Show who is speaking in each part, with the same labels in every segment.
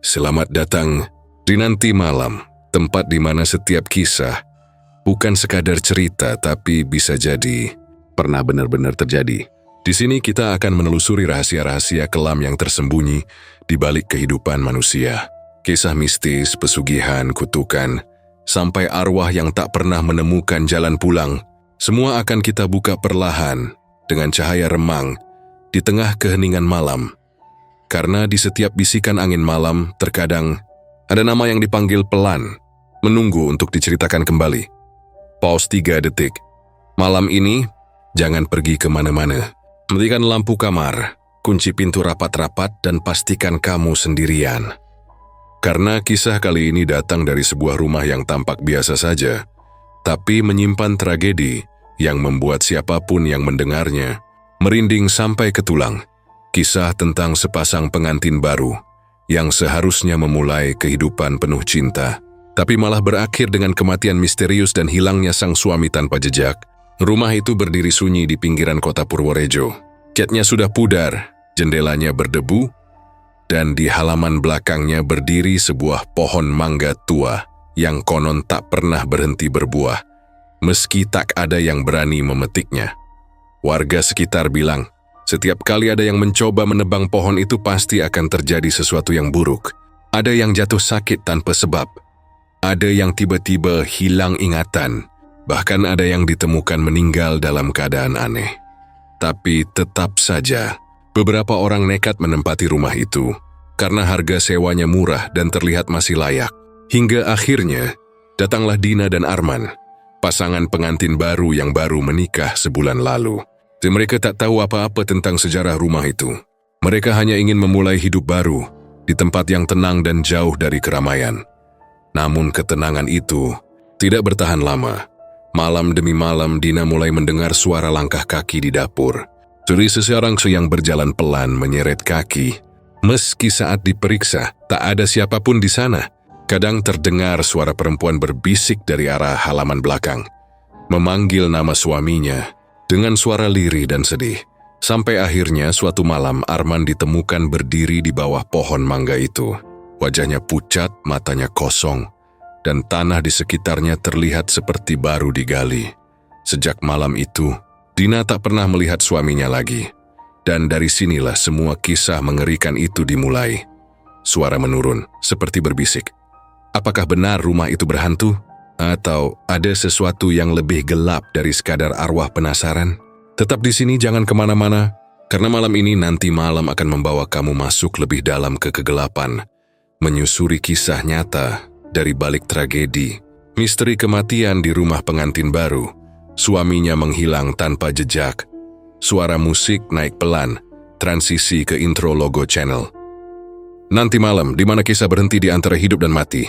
Speaker 1: Selamat datang di Nanti Malam, tempat di mana setiap kisah bukan sekadar cerita tapi bisa jadi pernah benar-benar terjadi. Di sini kita akan menelusuri rahasia-rahasia kelam yang tersembunyi di balik kehidupan manusia. Kisah mistis, pesugihan, kutukan, sampai arwah yang tak pernah menemukan jalan pulang. Semua akan kita buka perlahan dengan cahaya remang di tengah keheningan malam. Karena di setiap bisikan angin malam, terkadang ada nama yang dipanggil pelan, menunggu untuk diceritakan kembali. Pause 3 detik. Malam ini, jangan pergi kemana-mana. Matikan lampu kamar, kunci pintu rapat-rapat, dan pastikan kamu sendirian. Karena kisah kali ini datang dari sebuah rumah yang tampak biasa saja, tapi menyimpan tragedi yang membuat siapapun yang mendengarnya merinding sampai ke tulang. Kisah tentang sepasang pengantin baru yang seharusnya memulai kehidupan penuh cinta, tapi malah berakhir dengan kematian misterius dan hilangnya sang suami tanpa jejak. Rumah itu berdiri sunyi di pinggiran kota Purworejo. Catnya sudah pudar, jendelanya berdebu, dan di halaman belakangnya berdiri sebuah pohon mangga tua yang konon tak pernah berhenti berbuah, meski tak ada yang berani memetiknya. Warga sekitar bilang, setiap kali ada yang mencoba menebang pohon itu pasti akan terjadi sesuatu yang buruk. Ada yang jatuh sakit tanpa sebab. Ada yang tiba-tiba hilang ingatan. Bahkan ada yang ditemukan meninggal dalam keadaan aneh. Tapi tetap saja, beberapa orang nekat menempati rumah itu karena harga sewanya murah dan terlihat masih layak. Hingga akhirnya, datanglah Dina dan Arman, pasangan pengantin baru yang baru menikah sebulan lalu. Mereka tak tahu apa-apa tentang sejarah rumah itu. Mereka hanya ingin memulai hidup baru di tempat yang tenang dan jauh dari keramaian. Namun ketenangan itu tidak bertahan lama. Malam demi malam Dina mulai mendengar suara langkah kaki di dapur. Seseorang yang berjalan pelan menyeret kaki. Meski saat diperiksa tak ada siapapun di sana. Kadang terdengar suara perempuan berbisik dari arah halaman belakang, memanggil nama suaminya dengan suara lirih dan sedih. Sampai akhirnya suatu malam Arman ditemukan berdiri di bawah pohon mangga itu. Wajahnya pucat, matanya kosong, dan tanah di sekitarnya terlihat seperti baru digali. Sejak malam itu, Dina tak pernah melihat suaminya lagi. Dan dari sinilah semua kisah mengerikan itu dimulai. Suara menurun, seperti berbisik. Apakah benar rumah itu berhantu? Atau ada sesuatu yang lebih gelap dari sekadar arwah penasaran? Tetap di sini, jangan kemana-mana, karena malam ini Nanti Malam akan membawa kamu masuk lebih dalam ke kegelapan, menyusuri kisah nyata dari balik tragedi, misteri kematian di rumah pengantin baru, suaminya menghilang tanpa jejak, suara musik naik pelan, transisi ke intro logo channel. Nanti Malam, di mana kisah berhenti di antara hidup dan mati.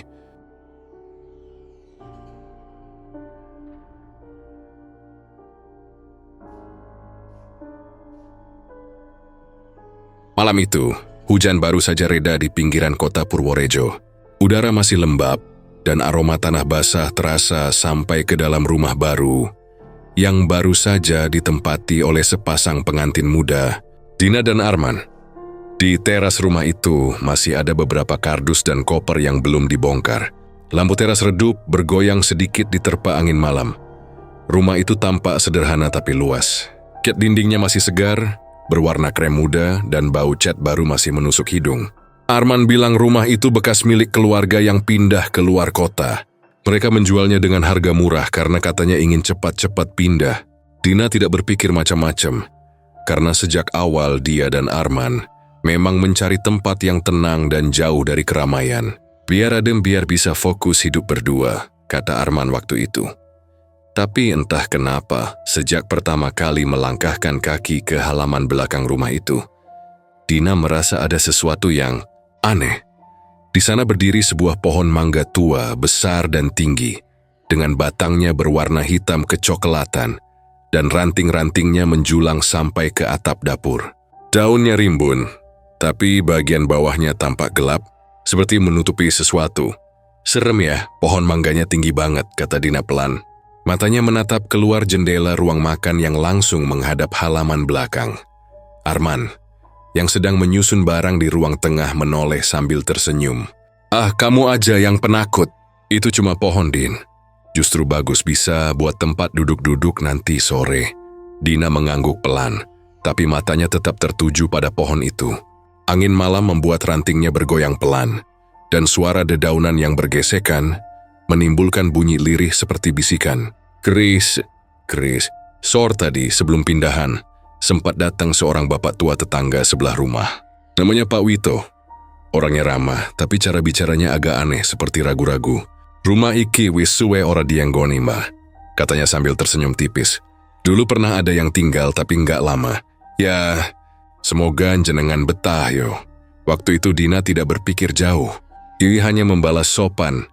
Speaker 1: Malam itu, hujan baru saja reda di pinggiran kota Purworejo. Udara masih lembab, dan aroma tanah basah terasa sampai ke dalam rumah baru, yang baru saja ditempati oleh sepasang pengantin muda, Dina dan Arman. Di teras rumah itu masih ada beberapa kardus dan koper yang belum dibongkar. Lampu teras redup bergoyang sedikit diterpa angin malam. Rumah itu tampak sederhana tapi luas. Cat dindingnya masih segar, berwarna krem muda, dan bau cat baru masih menusuk hidung. Arman bilang rumah itu bekas milik keluarga yang pindah ke luar kota. Mereka menjualnya dengan harga murah karena katanya ingin cepat-cepat pindah. Dina tidak berpikir macam-macam, karena sejak awal dia dan Arman memang mencari tempat yang tenang dan jauh dari keramaian. Biar adem, biar bisa fokus hidup berdua, kata Arman waktu itu. Tapi entah kenapa, sejak pertama kali melangkahkan kaki ke halaman belakang rumah itu, Dina merasa ada sesuatu yang aneh. Di sana berdiri sebuah pohon mangga tua, besar dan tinggi, dengan batangnya berwarna hitam kecoklatan, dan ranting-rantingnya menjulang sampai ke atap dapur. Daunnya rimbun, tapi bagian bawahnya tampak gelap, seperti menutupi sesuatu. Serem ya, pohon mangganya tinggi banget, kata Dina pelan. Matanya menatap keluar jendela ruang makan yang langsung menghadap halaman belakang. Arman, yang sedang menyusun barang di ruang tengah menoleh sambil tersenyum. "Ah, kamu aja yang penakut. Itu cuma pohon, Din. Justru bagus bisa buat tempat duduk-duduk nanti sore." Dina mengangguk pelan, tapi matanya tetap tertuju pada pohon itu. Angin malam membuat rantingnya bergoyang pelan, dan suara dedaunan yang bergesekan menimbulkan bunyi lirih seperti bisikan. Kris. Sore tadi sebelum pindahan, sempat datang seorang bapak tua tetangga sebelah rumah. Namanya Pak Wito. Orangnya ramah, tapi cara bicaranya agak aneh seperti ragu-ragu. "Rumah iki wis suwe ora dienggoni, Mbah," katanya sambil tersenyum tipis. "Dulu pernah ada yang tinggal tapi nggak lama. Ya, semoga jenengan betah yo." Waktu itu Dina tidak berpikir jauh. Ia hanya membalas sopan.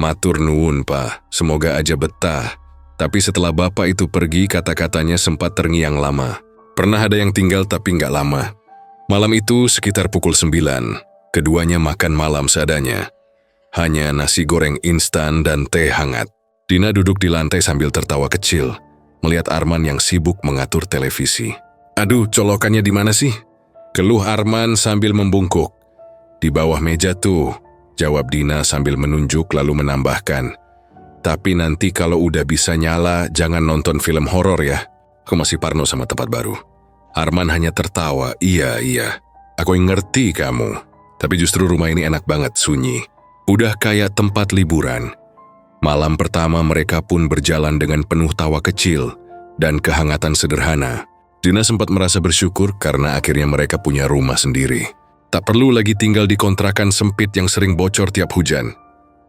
Speaker 1: "Matur nuwun, Pak, semoga aja betah." Tapi setelah bapak itu pergi, kata-katanya sempat terngiang lama. Pernah ada yang tinggal tapi nggak lama. Malam itu sekitar pukul 9, keduanya makan malam seadanya. Hanya nasi goreng instan dan teh hangat. Dina duduk di lantai sambil tertawa kecil, melihat Arman yang sibuk mengatur televisi. "Aduh, colokannya di mana sih?" keluh Arman sambil membungkuk. "Di bawah meja tuh," jawab Dina sambil menunjuk lalu menambahkan, "Tapi nanti kalau udah bisa nyala, jangan nonton film horor ya. Aku masih parno sama tempat baru." Arman hanya tertawa. Iya, aku yang ngerti kamu. Tapi justru rumah ini enak banget, sunyi. Udah kayak tempat liburan." Malam pertama mereka pun berjalan dengan penuh tawa kecil dan kehangatan sederhana. Dina sempat merasa bersyukur karena akhirnya mereka punya rumah sendiri. Tak perlu lagi tinggal di kontrakan sempit yang sering bocor tiap hujan.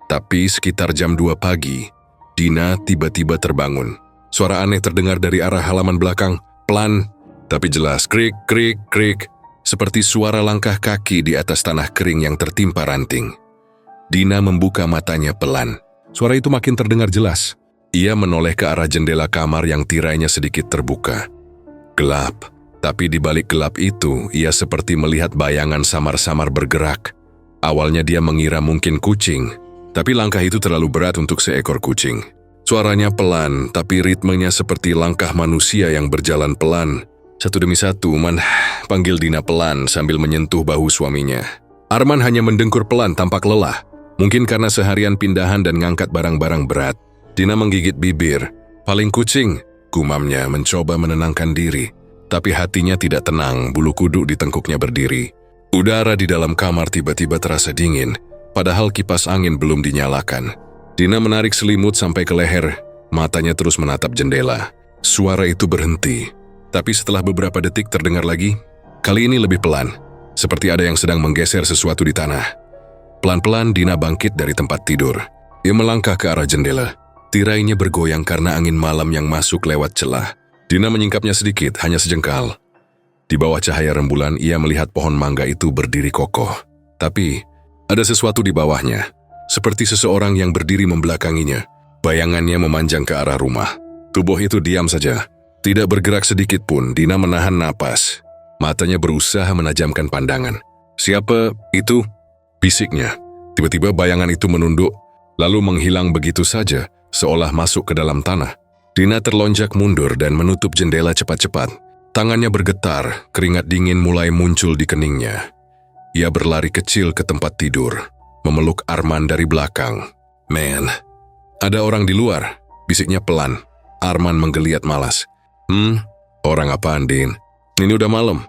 Speaker 1: Tapi sekitar jam 2 pagi, Dina tiba-tiba terbangun. Suara aneh terdengar dari arah halaman belakang, pelan, tapi jelas, krik, krik, krik, seperti suara langkah kaki di atas tanah kering yang tertimpa ranting. Dina membuka matanya pelan. Suara itu makin terdengar jelas. Ia menoleh ke arah jendela kamar yang tirainya sedikit terbuka. Gelap, tapi di balik gelap itu, ia seperti melihat bayangan samar-samar bergerak. Awalnya dia mengira mungkin kucing, tapi langkah itu terlalu berat untuk seekor kucing. Suaranya pelan, tapi ritmenya seperti langkah manusia yang berjalan pelan. Satu demi satu, panggil Dina pelan sambil menyentuh bahu suaminya. Arman hanya mendengkur pelan tampak lelah. Mungkin karena seharian pindahan dan ngangkat barang-barang berat. Dina menggigit bibir. "Paling kucing," gumamnya mencoba menenangkan diri. Tapi hatinya tidak tenang, bulu kuduk di tengkuknya berdiri. Udara di dalam kamar tiba-tiba terasa dingin. Padahal kipas angin belum dinyalakan. Dina menarik selimut sampai ke leher, matanya terus menatap jendela. Suara itu berhenti, tapi setelah beberapa detik terdengar lagi. Kali ini lebih pelan, seperti ada yang sedang menggeser sesuatu di tanah. Pelan-pelan Dina bangkit dari tempat tidur. Ia melangkah ke arah jendela. Tirainya bergoyang karena angin malam yang masuk lewat celah. Dina menyingkapnya sedikit, hanya sejengkal. Di bawah cahaya rembulan, ia melihat pohon mangga itu berdiri kokoh. Tapi ada sesuatu di bawahnya, seperti seseorang yang berdiri membelakanginya. Bayangannya memanjang ke arah rumah. Tubuh itu diam saja, tidak bergerak sedikit pun. Dina menahan napas. Matanya berusaha menajamkan pandangan. "Siapa itu?" bisiknya. Tiba-tiba bayangan itu menunduk, lalu menghilang begitu saja, seolah masuk ke dalam tanah. Dina terlonjak mundur dan menutup jendela cepat-cepat. Tangannya bergetar, keringat dingin mulai muncul di keningnya. Ia berlari kecil ke tempat tidur, memeluk Arman dari belakang. "Men, ada orang di luar," bisiknya pelan. Arman menggeliat malas. Orang apaan, Din? Ini udah malam."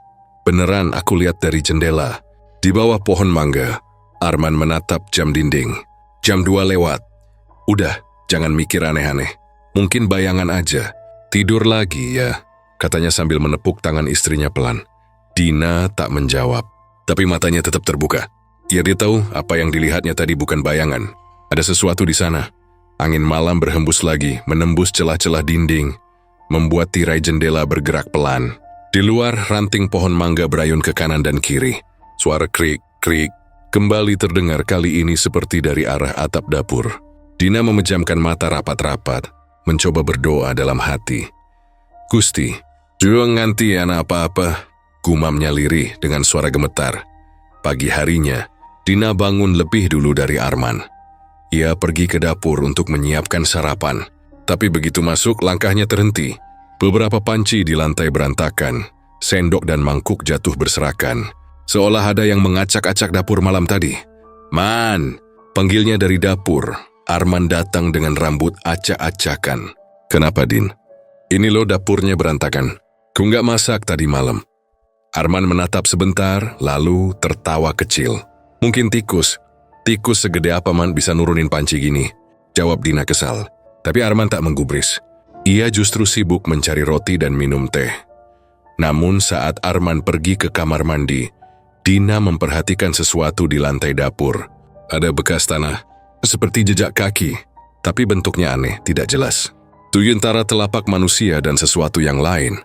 Speaker 1: "Beneran, aku lihat dari jendela. Di bawah pohon mangga." Arman menatap jam dinding. "Jam 2 lewat. Udah, jangan mikir aneh-aneh. Mungkin bayangan aja. Tidur lagi ya," katanya sambil menepuk tangan istrinya pelan. Dina tak menjawab, tapi matanya tetap terbuka. Dia tahu apa yang dilihatnya tadi bukan bayangan. Ada sesuatu di sana. Angin malam berhembus lagi, menembus celah-celah dinding, membuat tirai jendela bergerak pelan. Di luar, ranting pohon mangga berayun ke kanan dan kiri. Suara krik-krik kembali terdengar, kali ini seperti dari arah atap dapur. Dina memejamkan mata rapat-rapat, mencoba berdoa dalam hati. "Gusti, juang nganti anak apa-apa," gumamnya lirih dengan suara gemetar. Pagi harinya, Dina bangun lebih dulu dari Arman. Ia pergi ke dapur untuk menyiapkan sarapan. Tapi begitu masuk, langkahnya terhenti. Beberapa panci di lantai berantakan. Sendok dan mangkuk jatuh berserakan, seolah ada yang mengacak-acak dapur malam tadi. "Man!" panggilnya dari dapur. Arman datang dengan rambut acak-acakan. "Kenapa, Din?" "Ini lo dapurnya berantakan. Ku nggak masak tadi malam." Arman menatap sebentar, lalu tertawa kecil. "Mungkin tikus. Tikus segede apa man bisa nurunin panci gini?" jawab Dina kesal. Tapi Arman tak menggubris. Ia justru sibuk mencari roti dan minum teh. Namun saat Arman pergi ke kamar mandi, Dina memperhatikan sesuatu di lantai dapur. Ada bekas tanah, seperti jejak kaki, tapi bentuknya aneh, tidak jelas. Tuyuntara telapak manusia dan sesuatu yang lain,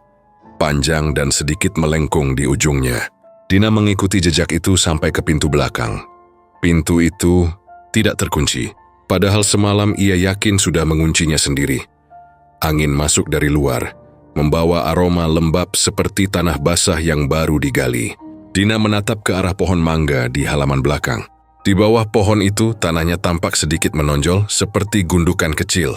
Speaker 1: panjang dan sedikit melengkung di ujungnya. Dina mengikuti jejak itu sampai ke pintu belakang. Pintu itu tidak terkunci, padahal semalam ia yakin sudah menguncinya sendiri. Angin masuk dari luar, membawa aroma lembab seperti tanah basah yang baru digali. Dina menatap ke arah pohon mangga di halaman belakang. Di bawah pohon itu, tanahnya tampak sedikit menonjol seperti gundukan kecil.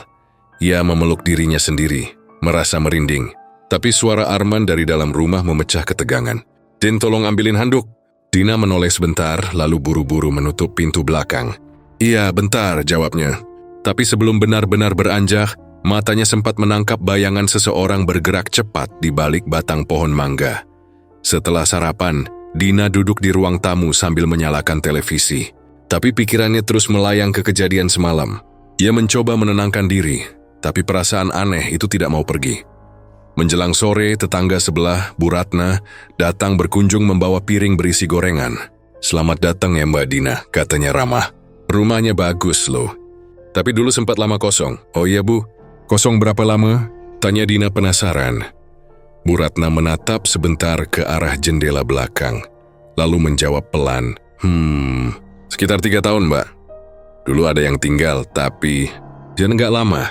Speaker 1: Ia memeluk dirinya sendiri, merasa merinding. Tapi suara Arman dari dalam rumah memecah ketegangan. "Din, tolong ambilin handuk." Dina menoleh sebentar, lalu buru-buru menutup pintu belakang. "Iya, bentar," jawabnya. Tapi sebelum benar-benar beranjak, matanya sempat menangkap bayangan seseorang bergerak cepat di balik batang pohon mangga. Setelah sarapan, Dina duduk di ruang tamu sambil menyalakan televisi. Tapi pikirannya terus melayang ke kejadian semalam. Ia mencoba menenangkan diri, tapi perasaan aneh itu tidak mau pergi. Menjelang sore, tetangga sebelah, Bu Ratna, datang berkunjung membawa piring berisi gorengan. "Selamat datang ya Mbak Dina," katanya ramah. "Rumahnya bagus loh. Tapi dulu sempat lama kosong." "Oh iya Bu, kosong berapa lama?" tanya Dina penasaran. Bu Ratna menatap sebentar ke arah jendela belakang, lalu menjawab pelan, "Sekitar 3 tahun Mbak. Dulu ada yang tinggal, tapi jangan nggak lama."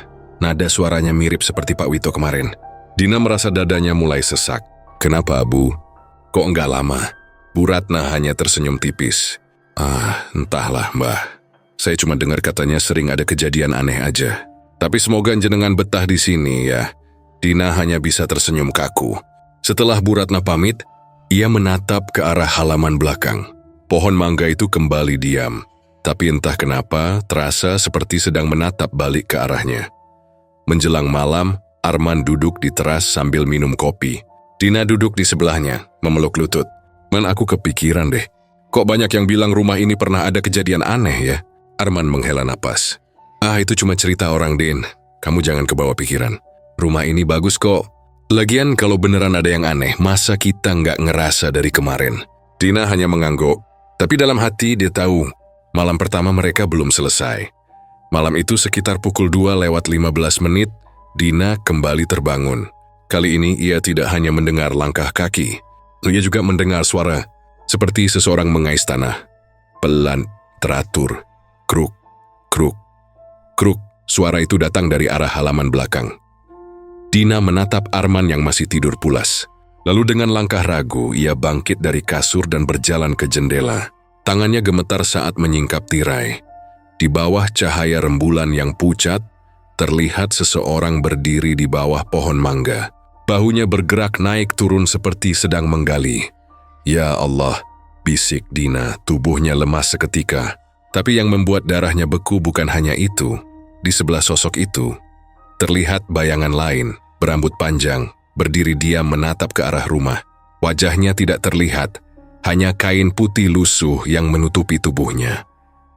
Speaker 1: Nada suaranya mirip seperti Pak Wito kemarin. Dina merasa dadanya mulai sesak. "Kenapa Bu? Kok nggak lama?" Bu Ratna hanya tersenyum tipis. Entahlah Mbak. Saya cuma dengar katanya sering ada kejadian aneh aja. Tapi semoga jenengan betah di sini ya." Dina hanya bisa tersenyum kaku. Setelah Bu Ratna pamit, ia menatap ke arah halaman belakang. Pohon mangga itu kembali diam, tapi entah kenapa terasa seperti sedang menatap balik ke arahnya. Menjelang malam, Arman duduk di teras sambil minum kopi. Dina duduk di sebelahnya, memeluk lutut. "Man, aku kepikiran deh. Kok banyak yang bilang rumah ini pernah ada kejadian aneh ya?" Arman menghela napas. Itu cuma cerita orang, Din. Kamu jangan kebawa pikiran. Rumah ini bagus kok. Lagian kalau beneran ada yang aneh, masa kita nggak ngerasa dari kemarin?" Dina hanya mengangguk. Tapi dalam hati dia tahu, malam pertama mereka belum selesai. Malam itu sekitar pukul 2:15, Dina kembali terbangun. Kali ini ia tidak hanya mendengar langkah kaki, ia juga mendengar suara seperti seseorang mengais tanah. Pelan, teratur. Kruk, kruk, kruk. Suara itu datang dari arah halaman belakang. Dina menatap Arman yang masih tidur pulas. Lalu dengan langkah ragu, ia bangkit dari kasur dan berjalan ke jendela. Tangannya gemetar saat menyingkap tirai. Di bawah cahaya rembulan yang pucat, terlihat seseorang berdiri di bawah pohon mangga. Bahunya bergerak naik turun seperti sedang menggali. "Ya Allah," bisik Dina, tubuhnya lemas seketika. Tapi yang membuat darahnya beku bukan hanya itu. Di sebelah sosok itu, terlihat bayangan lain, berambut panjang, berdiri diam menatap ke arah rumah. Wajahnya tidak terlihat, hanya kain putih lusuh yang menutupi tubuhnya.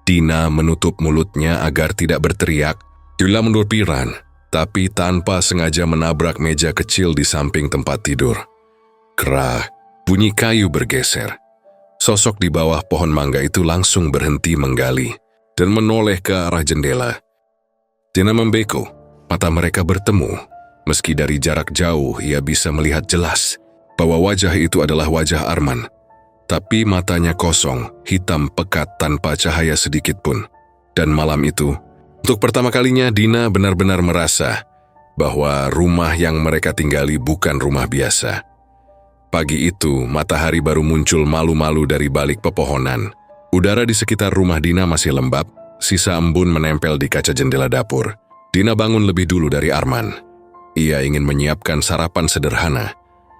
Speaker 1: Dina menutup mulutnya agar tidak berteriak. Dia menurpiran, tapi tanpa sengaja menabrak meja kecil di samping tempat tidur. Kerak, bunyi kayu bergeser. Sosok di bawah pohon mangga itu langsung berhenti menggali dan menoleh ke arah jendela. Dina membeko, mata mereka bertemu. Meski dari jarak jauh ia bisa melihat jelas bahwa wajah itu adalah wajah Arman. Tapi matanya kosong, hitam pekat tanpa cahaya sedikit pun. Dan malam itu, untuk pertama kalinya Dina benar-benar merasa bahwa rumah yang mereka tinggali bukan rumah biasa. Pagi itu, matahari baru muncul malu-malu dari balik pepohonan. Udara di sekitar rumah Dina masih lembab, sisa embun menempel di kaca jendela dapur. Dina bangun lebih dulu dari Arman. Ia ingin menyiapkan sarapan sederhana.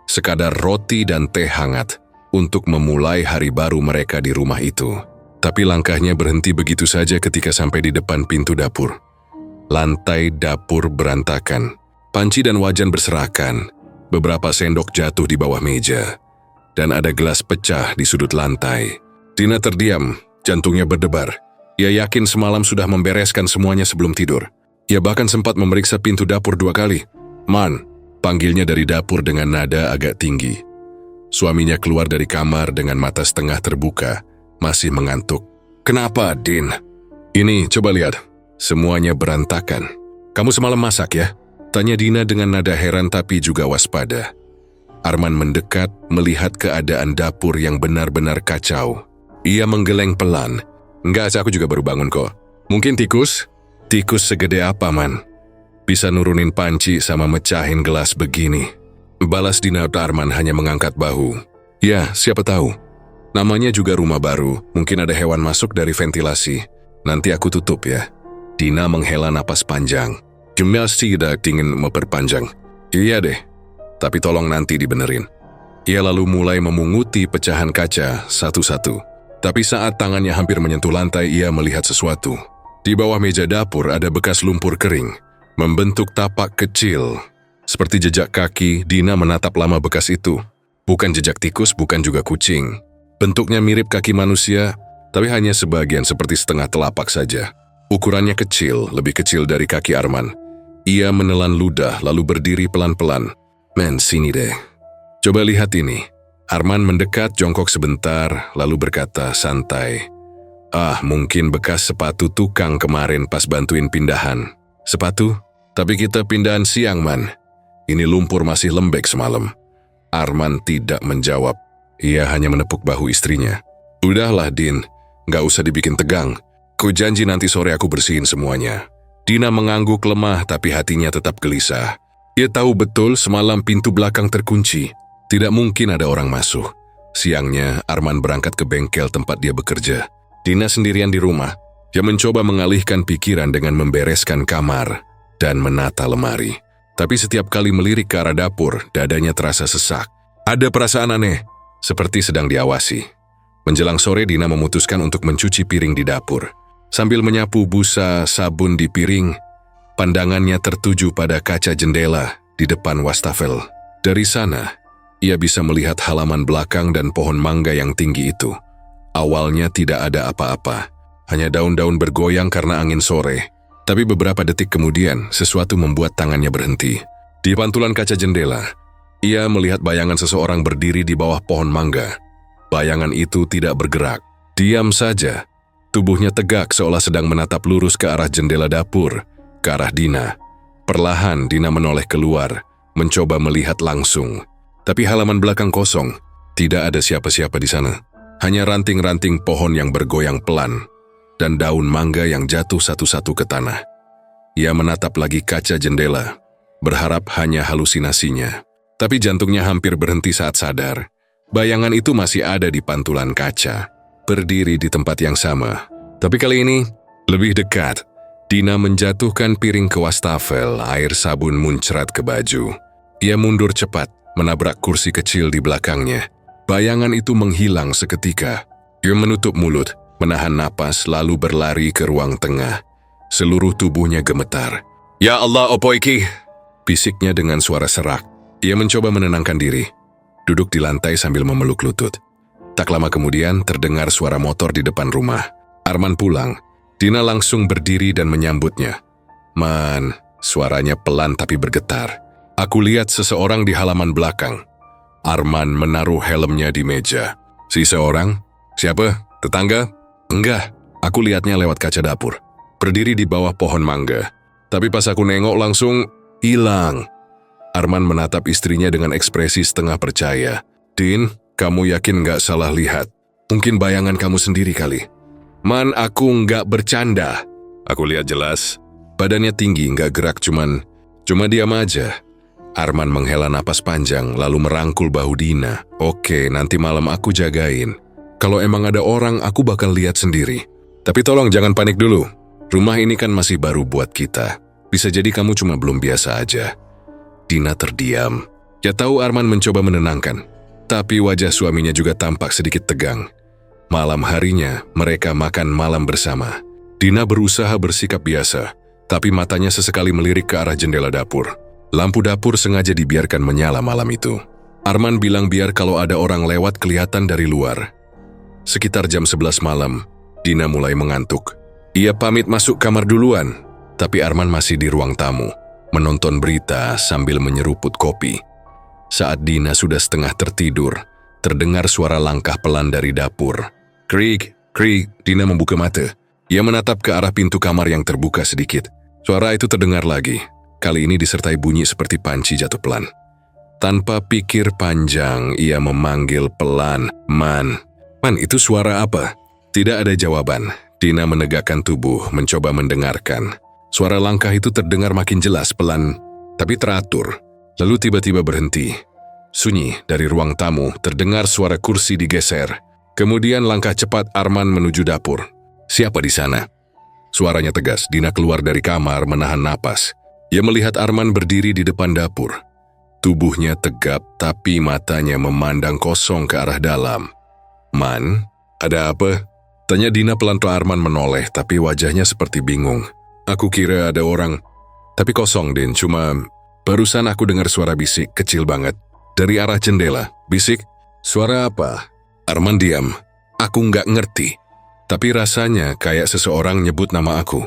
Speaker 1: sekadar roti dan teh hangat untuk memulai hari baru mereka di rumah itu. Tapi langkahnya berhenti begitu saja ketika sampai di depan pintu dapur. Lantai dapur berantakan, panci dan wajan berserakan, beberapa sendok jatuh di bawah meja, dan ada gelas pecah di sudut lantai. Dina terdiam, jantungnya berdebar. Ia yakin semalam sudah membereskan semuanya sebelum tidur. Ia bahkan sempat memeriksa pintu dapur 2 kali. "Man," panggilnya dari dapur dengan nada agak tinggi. Suaminya keluar dari kamar dengan mata setengah terbuka, masih mengantuk. "Kenapa, Din?" "Ini, coba lihat. Semuanya berantakan." "Kamu semalam masak ya?" tanya Dina dengan nada heran tapi juga waspada. Arman mendekat melihat keadaan dapur yang benar-benar kacau. Ia menggeleng pelan. "Enggak, aku juga baru bangun kok." "Mungkin tikus?" "Tikus segede apa, Man? Bisa nurunin panci sama mecahin gelas begini." Balas Dina. Arman hanya mengangkat bahu. "Ya, siapa tahu. Namanya juga rumah baru, mungkin ada hewan masuk dari ventilasi. Nanti aku tutup ya." Dina menghela napas panjang. "Masih tidak ingin memperpanjang." "Iya deh, tapi tolong nanti dibenerin." Ia lalu mulai memunguti pecahan kaca satu-satu. Tapi saat tangannya hampir menyentuh lantai, ia melihat sesuatu. Di bawah meja dapur ada bekas lumpur kering, membentuk tapak kecil. Seperti jejak kaki, Dina menatap lama bekas itu. Bukan jejak tikus, bukan juga kucing. Bentuknya mirip kaki manusia, tapi hanya sebagian seperti setengah telapak saja. Ukurannya kecil, lebih kecil dari kaki Arman. Ia menelan ludah lalu berdiri pelan-pelan. "Men, sini deh. Coba lihat ini." Arman mendekat jongkok sebentar lalu berkata santai, "Mungkin bekas sepatu tukang kemarin pas bantuin pindahan." "Sepatu? Tapi kita pindahan siang, Man. Ini lumpur masih lembek semalam." Arman tidak menjawab. Ia hanya menepuk bahu istrinya. "Udahlah, Din. Gak usah dibikin tegang. Ku janji nanti sore aku bersihin semuanya." Dina mengangguk lemah tapi hatinya tetap gelisah. Ia tahu betul semalam pintu belakang terkunci. Tidak mungkin ada orang masuk. Siangnya, Arman berangkat ke bengkel tempat dia bekerja. Dina sendirian di rumah. Dia mencoba mengalihkan pikiran dengan membereskan kamar dan menata lemari. Tapi setiap kali melirik ke arah dapur, dadanya terasa sesak. Ada perasaan aneh, seperti sedang diawasi. Menjelang sore, Dina memutuskan untuk mencuci piring di dapur. Sambil menyapu busa sabun di piring, pandangannya tertuju pada kaca jendela di depan wastafel. Dari sana, ia bisa melihat halaman belakang dan pohon mangga yang tinggi itu. Awalnya tidak ada apa-apa, hanya daun-daun bergoyang karena angin sore. Tapi beberapa detik kemudian, sesuatu membuat tangannya berhenti. Di pantulan kaca jendela, ia melihat bayangan seseorang berdiri di bawah pohon mangga. Bayangan itu tidak bergerak, diam saja. Tubuhnya tegak seolah sedang menatap lurus ke arah jendela dapur, ke arah Dina. Perlahan Dina menoleh keluar, mencoba melihat langsung. Tapi halaman belakang kosong, tidak ada siapa-siapa di sana. Hanya ranting-ranting pohon yang bergoyang pelan, dan daun mangga yang jatuh satu-satu ke tanah. Ia menatap lagi kaca jendela, berharap hanya halusinasinya. Tapi jantungnya hampir berhenti saat sadar. Bayangan itu masih ada di pantulan kaca, berdiri di tempat yang sama. Tapi kali ini, lebih dekat. Dina menjatuhkan piring ke wastafel, air sabun muncrat ke baju. Ia mundur cepat, menabrak kursi kecil di belakangnya. Bayangan itu menghilang seketika. Ia menutup mulut, menahan napas lalu berlari ke ruang tengah. Seluruh tubuhnya gemetar. "Ya Allah, opo iki?" bisiknya dengan suara serak. Ia mencoba menenangkan diri. Duduk di lantai sambil memeluk lutut. Tak lama kemudian terdengar suara motor di depan rumah. Arman pulang. Dina langsung berdiri dan menyambutnya. "Man," suaranya pelan tapi bergetar. "Aku lihat seseorang di halaman belakang." Arman menaruh helmnya di meja. "Seseorang? Siapa? Tetangga?" "Enggak, aku lihatnya lewat kaca dapur. Berdiri di bawah pohon mangga. Tapi pas aku nengok langsung hilang." Arman menatap istrinya dengan ekspresi setengah percaya. "Din, kamu yakin nggak salah lihat? Mungkin bayangan kamu sendiri kali." "Man, aku nggak bercanda. Aku lihat jelas. Badannya tinggi, nggak gerak, cuma diam aja." Arman menghela napas panjang lalu merangkul bahu Dina. "Oke, nanti malam aku jagain. Kalau emang ada orang, aku bakal lihat sendiri. Tapi tolong jangan panik dulu. Rumah ini kan masih baru buat kita. Bisa jadi kamu cuma belum biasa aja." Dina terdiam. Ya tahu Arman mencoba menenangkan, tapi wajah suaminya juga tampak sedikit tegang. Malam harinya, mereka makan malam bersama. Dina berusaha bersikap biasa, tapi matanya sesekali melirik ke arah jendela dapur. Lampu dapur sengaja dibiarkan menyala malam itu. Arman bilang biar kalau ada orang lewat kelihatan dari luar. Sekitar jam 11 malam, Dina mulai mengantuk. Ia pamit masuk kamar duluan, tapi Arman masih di ruang tamu, menonton berita sambil menyeruput kopi. Saat Dina sudah setengah tertidur, terdengar suara langkah pelan dari dapur. Krik, krik, Dina membuka mata. Ia menatap ke arah pintu kamar yang terbuka sedikit. Suara itu terdengar lagi. Kali ini disertai bunyi seperti panci jatuh pelan. Tanpa pikir panjang, ia memanggil pelan, Man. Man, itu suara apa? Tidak ada jawaban. Dina menegakkan tubuh, mencoba mendengarkan. Suara langkah itu terdengar makin jelas, pelan, tapi teratur. Lalu tiba-tiba berhenti. Sunyi dari ruang tamu, terdengar suara kursi digeser. Kemudian langkah cepat Arman menuju dapur. Siapa di sana? Suaranya tegas. Dina keluar dari kamar menahan napas. Ia melihat Arman berdiri di depan dapur. Tubuhnya tegap, tapi matanya memandang kosong ke arah dalam. Man, ada apa? Tanya Dina pelan. Arman menoleh, tapi wajahnya seperti bingung. Aku kira ada orang. Tapi kosong, Din. Cuma barusan aku dengar suara bisik, kecil banget. Dari arah jendela. Bisik? Suara apa? Arman diam. Aku nggak ngerti. Tapi rasanya kayak seseorang nyebut nama aku.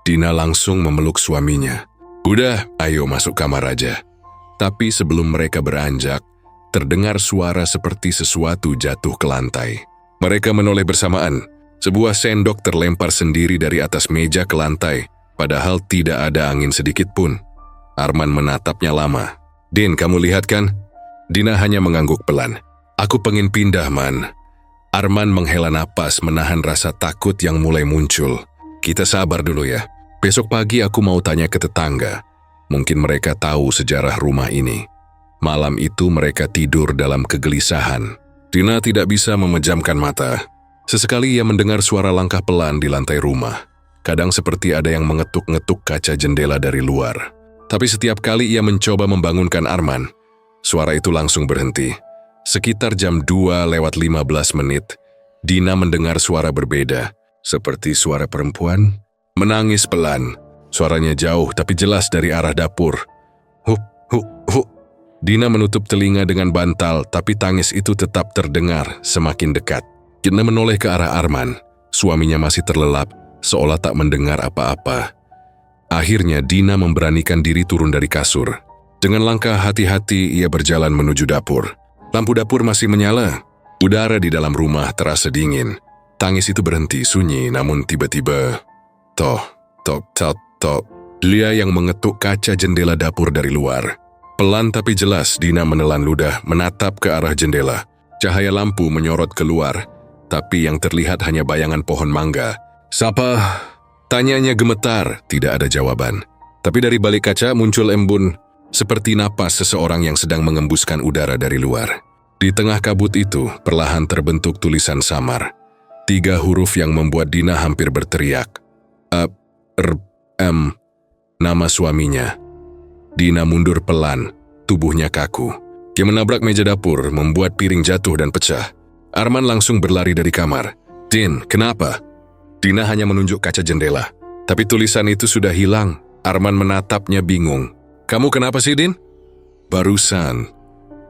Speaker 1: Dina langsung memeluk suaminya. Udah, ayo masuk kamar aja. Tapi sebelum mereka beranjak, terdengar suara seperti sesuatu jatuh ke lantai. Mereka menoleh bersamaan. Sebuah sendok terlempar sendiri dari atas meja ke lantai, padahal tidak ada angin sedikit pun. Arman menatapnya lama. Din, kamu lihat kan? Dina hanya mengangguk pelan. Aku pengen pindah, Man. Arman menghela napas menahan rasa takut yang mulai muncul. Kita sabar dulu ya. Besok pagi aku mau tanya ke tetangga. Mungkin mereka tahu sejarah rumah ini. Malam itu mereka tidur dalam kegelisahan. Dina tidak bisa memejamkan mata. Sesekali ia mendengar suara langkah pelan di lantai rumah. Kadang seperti ada yang mengetuk-ngetuk kaca jendela dari luar. Tapi setiap kali ia mencoba membangunkan Arman, suara itu langsung berhenti. Sekitar jam 2:15, Dina mendengar suara berbeda. Seperti suara perempuan, menangis pelan. Suaranya jauh tapi jelas dari arah dapur. Hup, hup, hup. Dina menutup telinga dengan bantal, tapi tangis itu tetap terdengar semakin dekat. Dina menoleh ke arah Arman. Suaminya masih terlelap, seolah tak mendengar apa-apa. Akhirnya Dina memberanikan diri turun dari kasur. Dengan langkah hati-hati ia berjalan menuju dapur. Lampu dapur masih menyala. Udara di dalam rumah terasa dingin. Tangis itu berhenti, sunyi, namun tiba-tiba... Tok, tok, tok, tok. Lia yang mengetuk kaca jendela dapur dari luar. Pelan tapi jelas Dina menelan ludah menatap ke arah jendela. Cahaya lampu menyorot keluar, tapi yang terlihat hanya bayangan pohon mangga. Sapa? Tanyanya gemetar, tidak ada jawaban. Tapi dari balik kaca muncul embun, seperti napas seseorang yang sedang mengembuskan udara dari luar. Di tengah kabut itu, perlahan terbentuk tulisan samar. 3 huruf yang membuat Dina hampir berteriak. Nama suaminya. Dina mundur pelan, tubuhnya kaku. Dia menabrak meja dapur, membuat piring jatuh dan pecah. Arman langsung berlari dari kamar. Din, kenapa? Dina hanya menunjuk kaca jendela. Tapi tulisan itu sudah hilang. Arman menatapnya bingung. Kamu kenapa sih, Din? Barusan,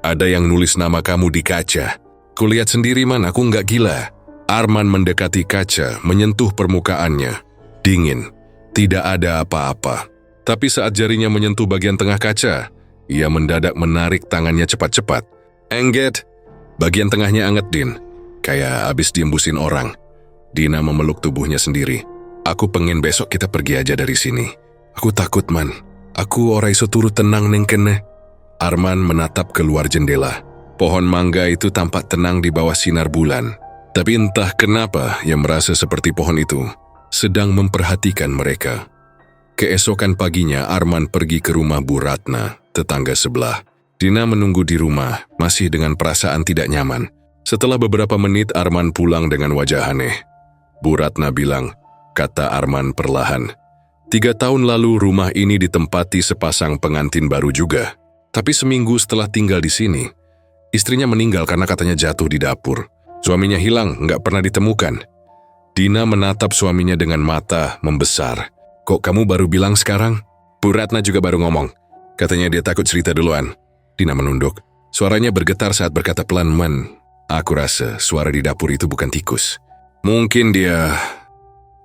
Speaker 1: ada yang nulis nama kamu di kaca. Kulihat sendiri, Man, aku nggak gila. Arman mendekati kaca, menyentuh permukaannya. Dingin, tidak ada apa-apa. Tapi saat jarinya menyentuh bagian tengah kaca, ia mendadak menarik tangannya cepat-cepat. Engget, bagian tengahnya anget, Din. Kayak abis diembusin orang. Dina memeluk tubuhnya sendiri. Aku pengen besok kita pergi aja dari sini. Aku takut, Man. Aku ora iso turu tenang neng kene. Arman menatap keluar jendela. Pohon mangga itu tampak tenang di bawah sinar bulan. Tapi entah kenapa ia merasa seperti pohon itu sedang memperhatikan mereka. Keesokan paginya Arman pergi ke rumah Bu Ratna, tetangga sebelah. Dina menunggu di rumah, masih dengan perasaan tidak nyaman. Setelah beberapa menit Arman pulang dengan wajah aneh. Bu Ratna bilang, kata Arman perlahan, 3 tahun lalu rumah ini ditempati sepasang pengantin baru juga. Tapi seminggu setelah tinggal di sini, istrinya meninggal karena katanya jatuh di dapur. Suaminya hilang, nggak pernah ditemukan. Dina menatap suaminya dengan mata membesar. Kok kamu baru bilang sekarang? Bu Ratna juga baru ngomong. Katanya dia takut cerita duluan. Dina menunduk. Suaranya bergetar saat berkata pelan, aku rasa suara di dapur itu bukan tikus. Mungkin dia...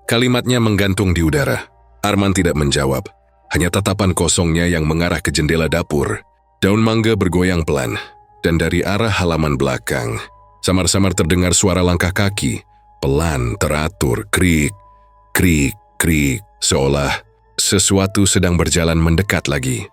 Speaker 1: Kalimatnya menggantung di udara. Arman tidak menjawab. Hanya tatapan kosongnya yang mengarah ke jendela dapur. Daun mangga bergoyang pelan. Dan dari arah halaman belakang, samar-samar terdengar suara langkah kaki. Pelan, teratur, krik, krik, krik. Seolah sesuatu sedang berjalan mendekat lagi.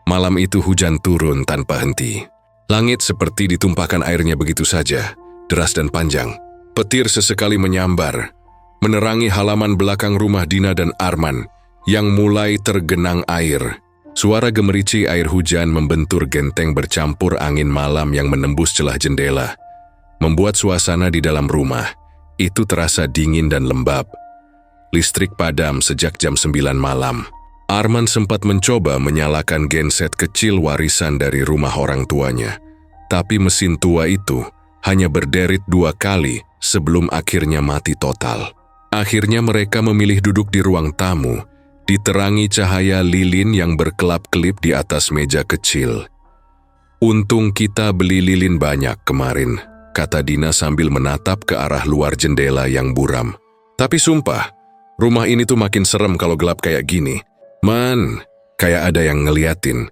Speaker 1: Malam itu hujan turun tanpa henti. Langit seperti ditumpahkan airnya begitu saja, deras dan panjang. Petir sesekali menyambar, menerangi halaman belakang rumah Dina dan Arman yang mulai tergenang air. Suara gemerici air hujan membentur genteng bercampur angin malam yang menembus celah jendela, membuat suasana di dalam rumah itu terasa dingin dan lembab. Listrik padam sejak jam 9 malam. Arman sempat mencoba menyalakan genset kecil warisan dari rumah orang tuanya, tapi mesin tua itu hanya berderit 2 kali sebelum akhirnya mati total. Akhirnya mereka memilih duduk di ruang tamu, diterangi cahaya lilin yang berkelap-kelip di atas meja kecil. Untung kita beli lilin banyak kemarin, kata Dina sambil menatap ke arah luar jendela yang buram. Tapi sumpah, rumah ini tuh makin serem kalau gelap kayak gini. Man, kayak ada yang ngeliatin.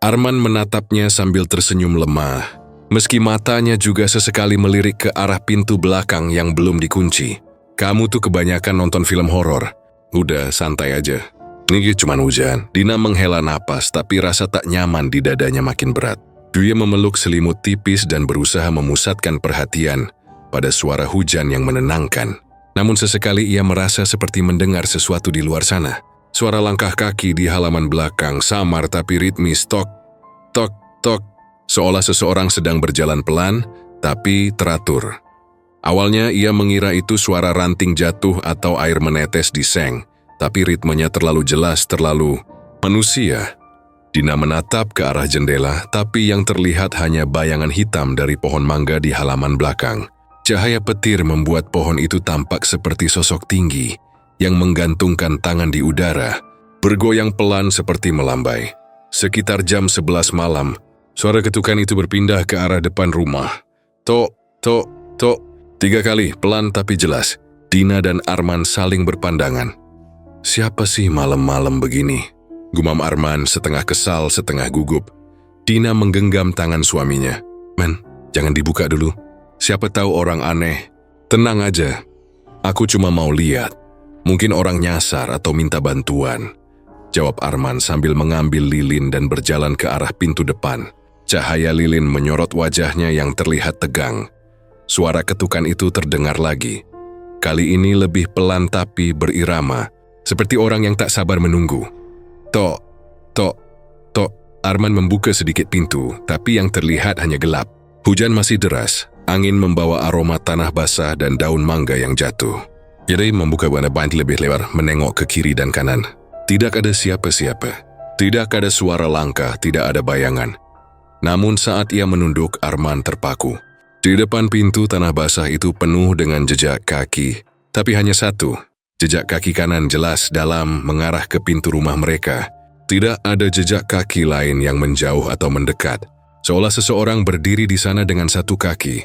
Speaker 1: Arman menatapnya sambil tersenyum lemah, meski matanya juga sesekali melirik ke arah pintu belakang yang belum dikunci. Kamu tuh kebanyakan nonton film horor. Udah, santai aja. Ini cuma hujan. Dina menghela napas, tapi rasa tak nyaman di dadanya makin berat. Dia memeluk selimut tipis dan berusaha memusatkan perhatian pada suara hujan yang menenangkan. Namun sesekali ia merasa seperti mendengar sesuatu di luar sana. Suara langkah kaki di halaman belakang samar tapi ritmis, tok, tok, tok. Seolah seseorang sedang berjalan pelan, tapi teratur. Awalnya ia mengira itu suara ranting jatuh atau air menetes di seng, tapi ritmenya terlalu jelas, terlalu manusia. Dina menatap ke arah jendela, tapi yang terlihat hanya bayangan hitam dari pohon mangga di halaman belakang. Cahaya petir membuat pohon itu tampak seperti sosok tinggi yang menggantungkan tangan di udara, bergoyang pelan seperti melambai. Sekitar jam 11 malam, suara ketukan itu berpindah ke arah depan rumah. Tok, tok, tok. 3 kali, pelan tapi jelas. Dina dan Arman saling berpandangan. Siapa sih malam-malam begini? Gumam Arman setengah kesal, setengah gugup. Dina menggenggam tangan suaminya. Men, jangan dibuka dulu. Siapa tahu orang aneh. Tenang aja. Aku cuma mau lihat. Mungkin orang nyasar atau minta bantuan. Jawab Arman sambil mengambil lilin dan berjalan ke arah pintu depan. Cahaya lilin menyorot wajahnya yang terlihat tegang. Suara ketukan itu terdengar lagi. Kali ini lebih pelan tapi berirama, seperti orang yang tak sabar menunggu. Tok, tok, tok. Arman membuka sedikit pintu, tapi yang terlihat hanya gelap. Hujan masih deras, angin membawa aroma tanah basah dan daun mangga yang jatuh. Jadi membuka pintu lebih lebar, menengok ke kiri dan kanan. Tidak ada siapa-siapa. Tidak ada suara langkah, tidak ada bayangan. Namun saat ia menunduk, Arman terpaku. Di depan pintu tanah basah itu penuh dengan jejak kaki, tapi hanya satu. Jejak kaki kanan jelas dalam mengarah ke pintu rumah mereka. Tidak ada jejak kaki lain yang menjauh atau mendekat. Seolah seseorang berdiri di sana dengan satu kaki,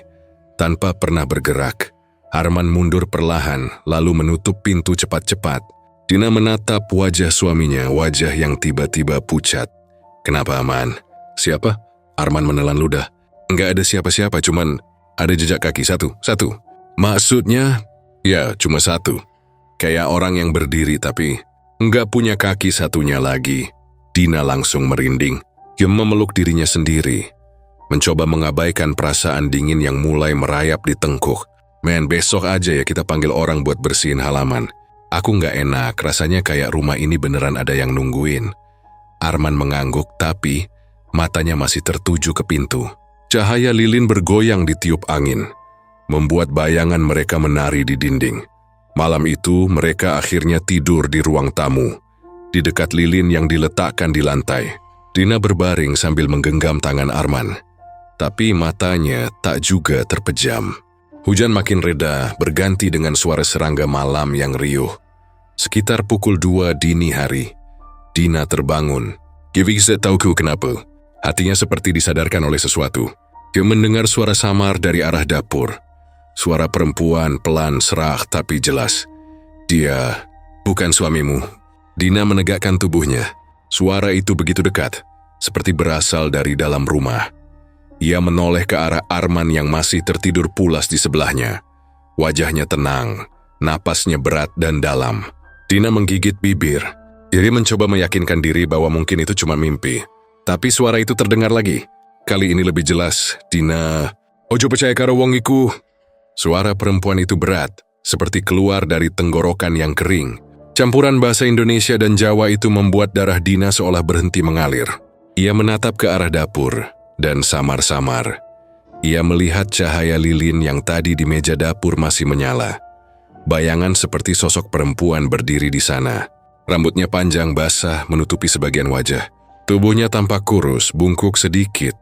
Speaker 1: tanpa pernah bergerak. Arman mundur perlahan, lalu menutup pintu cepat-cepat. Dina menatap wajah suaminya, wajah yang tiba-tiba pucat. Kenapa, Aman? Siapa? Arman menelan ludah. Enggak ada siapa-siapa, cuman ada jejak kaki satu. Maksudnya, ya cuma satu. Kayak orang yang berdiri tapi enggak punya kaki satunya lagi. Dina langsung merinding. Dia memeluk dirinya sendiri, mencoba mengabaikan perasaan dingin yang mulai merayap di tengkuk. Men, besok aja ya kita panggil orang buat bersihin halaman. Aku nggak enak, rasanya kayak rumah ini beneran ada yang nungguin. Arman mengangguk tapi matanya masih tertuju ke pintu. Cahaya lilin bergoyang di tiup angin, membuat bayangan mereka menari di dinding. Malam itu mereka akhirnya tidur di ruang tamu, di dekat lilin yang diletakkan di lantai. Dina berbaring sambil menggenggam tangan Arman. Tapi matanya tak juga terpejam. Hujan makin reda, berganti dengan suara serangga malam yang riuh. Sekitar pukul 2 dini hari, Dina terbangun. Dia bisa tahu kenapa. Hatinya seperti disadarkan oleh sesuatu. Dia mendengar suara samar dari arah dapur. Suara perempuan pelan, serak tapi jelas. Dia bukan suamimu. Dina menegakkan tubuhnya. Suara itu begitu dekat, seperti berasal dari dalam rumah. Ia menoleh ke arah Arman yang masih tertidur pulas di sebelahnya. Wajahnya tenang, napasnya berat dan dalam. Dina menggigit bibir. Dia mencoba meyakinkan diri bahwa mungkin itu cuma mimpi. Tapi suara itu terdengar lagi. Kali ini lebih jelas. Dina, "Ojo percaya karo wong iku." Suara perempuan itu berat, seperti keluar dari tenggorokan yang kering. Campuran bahasa Indonesia dan Jawa itu membuat darah Dina seolah berhenti mengalir. Ia menatap ke arah dapur, dan samar-samar ia melihat cahaya lilin yang tadi di meja dapur masih menyala. Bayangan seperti sosok perempuan berdiri di sana. Rambutnya panjang basah menutupi sebagian wajah. Tubuhnya tampak kurus, bungkuk sedikit,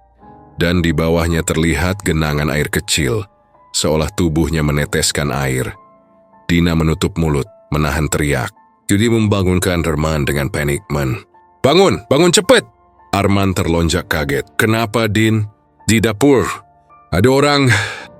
Speaker 1: dan di bawahnya terlihat genangan air kecil, seolah tubuhnya meneteskan air. Dina menutup mulut, menahan teriak. Jadi membangunkan Arman dengan panik. Bangun cepet!" Arman terlonjak kaget. "Kenapa, Din?" "Di dapur. Ada orang."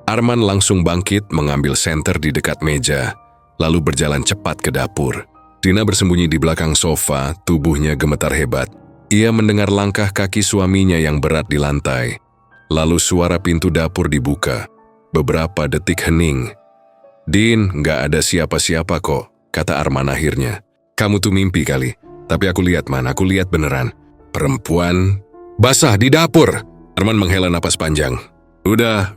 Speaker 1: Arman langsung bangkit mengambil senter di dekat meja, lalu berjalan cepat ke dapur. Dina bersembunyi di belakang sofa, tubuhnya gemetar hebat. Ia mendengar langkah kaki suaminya yang berat di lantai. Lalu suara pintu dapur dibuka. Beberapa detik hening. "Din, nggak ada siapa-siapa kok," kata Arman akhirnya. "Kamu tuh mimpi kali. Tapi aku lihat, aku lihat beneran. Perempuan basah di dapur." Arman menghela napas panjang. Udah.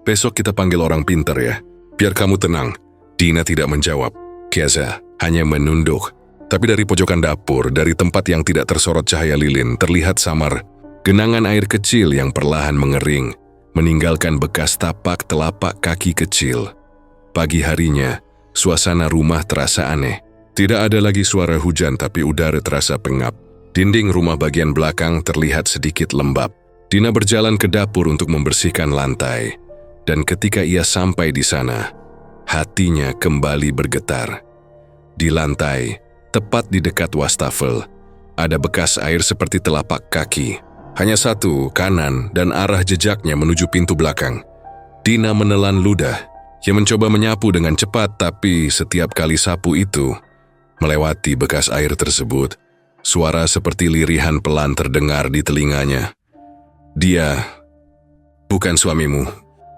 Speaker 1: Besok kita panggil orang pintar ya. Biar kamu tenang." Dina tidak menjawab. Kiasa hanya menunduk. Tapi dari pojokan dapur, dari tempat yang tidak tersorot cahaya lilin, terlihat samar genangan air kecil yang perlahan mengering, meninggalkan bekas tapak telapak kaki kecil. Pagi harinya, suasana rumah terasa aneh. Tidak ada lagi suara hujan tapi udara terasa pengap. Dinding rumah bagian belakang terlihat sedikit lembab. Dina berjalan ke dapur untuk membersihkan lantai. Dan ketika ia sampai di sana, hatinya kembali bergetar. Di lantai, tepat di dekat wastafel, ada bekas air seperti telapak kaki. Hanya satu, kanan, dan arah jejaknya menuju pintu belakang. Dina menelan ludah. Ia mencoba menyapu dengan cepat, tapi setiap kali sapu itu melewati bekas air tersebut, suara seperti lirihan pelan terdengar di telinganya. "Dia bukan suamimu."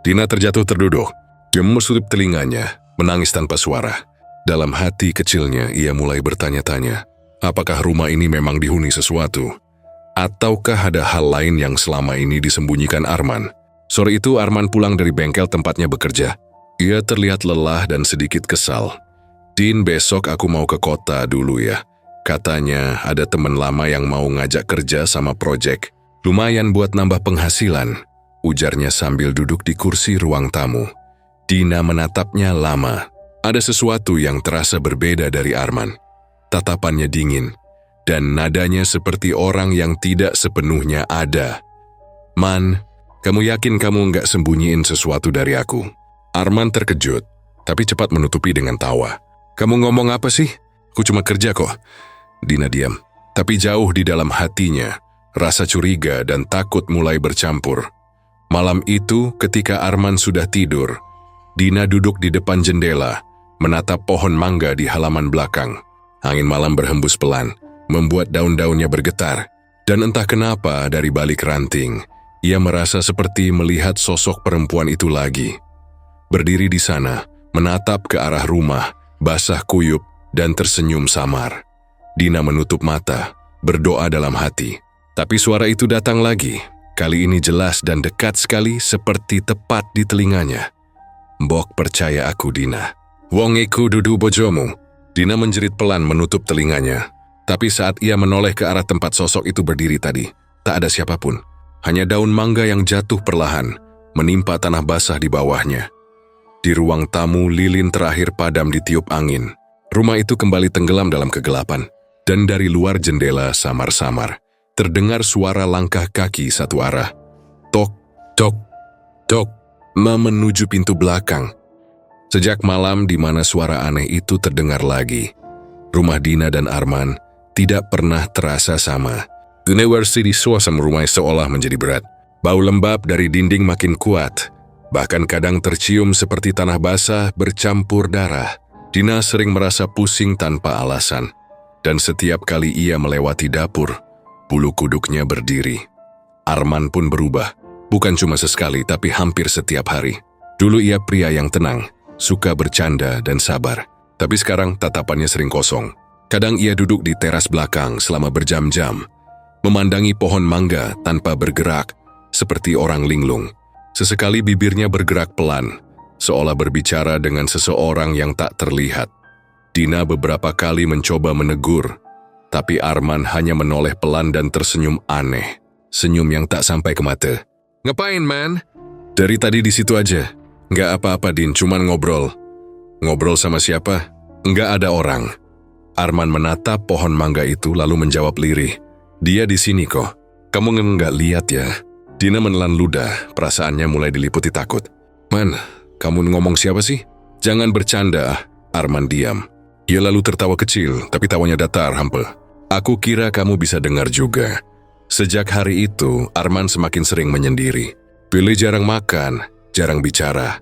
Speaker 1: Dina terjatuh terduduk. Dia menutup telinganya, menangis tanpa suara. Dalam hati kecilnya, ia mulai bertanya-tanya, apakah rumah ini memang dihuni sesuatu? Ataukah ada hal lain yang selama ini disembunyikan Arman? Sore itu Arman pulang dari bengkel tempatnya bekerja. Ia terlihat lelah dan sedikit kesal. "Din, besok aku mau ke kota dulu ya. Katanya ada teman lama yang mau ngajak kerja sama proyek. Lumayan buat nambah penghasilan," ujarnya sambil duduk di kursi ruang tamu. Dina menatapnya lama. Ada sesuatu yang terasa berbeda dari Arman. Tatapannya dingin, dan nadanya seperti orang yang tidak sepenuhnya ada. "Man, kamu yakin kamu nggak sembunyiin sesuatu dari aku?" Arman terkejut, tapi cepat menutupi dengan tawa. "Kamu ngomong apa sih? Aku cuma kerja kok." Dina diam, tapi jauh di dalam hatinya, rasa curiga dan takut mulai bercampur. Malam itu, ketika Arman sudah tidur, Dina duduk di depan jendela, menatap pohon mangga di halaman belakang. Angin malam berhembus pelan, membuat daun-daunnya bergetar. Dan entah kenapa dari balik ranting, ia merasa seperti melihat sosok perempuan itu lagi. Berdiri di sana, menatap ke arah rumah, basah kuyup dan tersenyum samar. Dina menutup mata, berdoa dalam hati. Tapi suara itu datang lagi. Kali ini jelas dan dekat sekali seperti tepat di telinganya. "Mbok percaya aku, Dina. Wong iku dudu bojomu." Dina menjerit pelan menutup telinganya. Tapi saat ia menoleh ke arah tempat sosok itu berdiri tadi, tak ada siapapun. Hanya daun mangga yang jatuh perlahan, menimpa tanah basah di bawahnya. Di ruang tamu, lilin terakhir padam ditiup angin. Rumah itu kembali tenggelam dalam kegelapan. Dan dari luar jendela samar-samar, terdengar suara langkah kaki satu arah. Tok, tok, tok, menuju pintu belakang. Sejak malam di mana suara aneh itu terdengar lagi, rumah Dina dan Arman tidak pernah terasa sama. Di suasana rumah seolah menjadi berat. Bau lembab dari dinding makin kuat, bahkan kadang tercium seperti tanah basah bercampur darah. Dina sering merasa pusing tanpa alasan, dan setiap kali ia melewati dapur, bulu kuduknya berdiri. Arman pun berubah, bukan cuma sesekali tapi hampir setiap hari. Dulu ia pria yang tenang, suka bercanda dan sabar, tapi sekarang tatapannya sering kosong. Kadang ia duduk di teras belakang selama berjam-jam, memandangi pohon mangga tanpa bergerak, seperti orang linglung. Sesekali bibirnya bergerak pelan, seolah berbicara dengan seseorang yang tak terlihat. Dina beberapa kali mencoba menegur, tapi Arman hanya menoleh pelan dan tersenyum aneh. Senyum yang tak sampai ke mata. "Ngapain, man?" "Dari tadi di situ aja." "Nggak apa-apa, Din, cuman ngobrol." "Ngobrol sama siapa?" "Nggak ada orang." Arman menatap pohon mangga itu lalu menjawab lirih, "Dia di sini kok. Kamu nggak lihat ya?" Dina menelan ludah, perasaannya mulai diliputi takut. "Man, kamu ngomong siapa sih?" "Jangan bercanda." Arman diam. Ia lalu tertawa kecil, tapi tawanya datar, hampa. "Aku kira kamu bisa dengar juga." Sejak hari itu, Arman semakin sering menyendiri. Billy jarang makan, jarang bicara.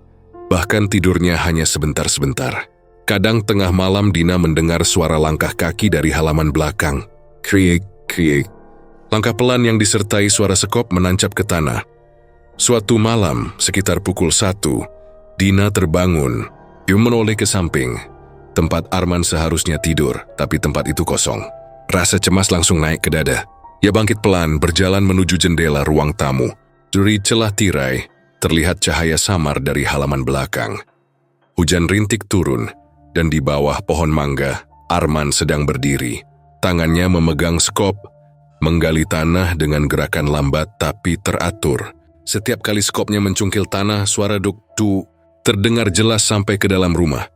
Speaker 1: Bahkan tidurnya hanya sebentar-sebentar. Kadang tengah malam Dina mendengar suara langkah kaki dari halaman belakang. Kriik, kriik. Langkah pelan yang disertai suara sekop menancap ke tanah. Suatu malam, sekitar pukul 1, Dina terbangun. Ia menoleh ke samping. Tempat Arman seharusnya tidur, tapi tempat itu kosong. Rasa cemas langsung naik ke dada. Ia bangkit pelan, berjalan menuju jendela ruang tamu. Dari celah tirai, terlihat cahaya samar dari halaman belakang. Hujan rintik turun, dan di bawah pohon mangga, Arman sedang berdiri. Tangannya memegang skop, menggali tanah dengan gerakan lambat tapi teratur. Setiap kali skopnya mencungkil tanah, suara duk-duk terdengar jelas sampai ke dalam rumah.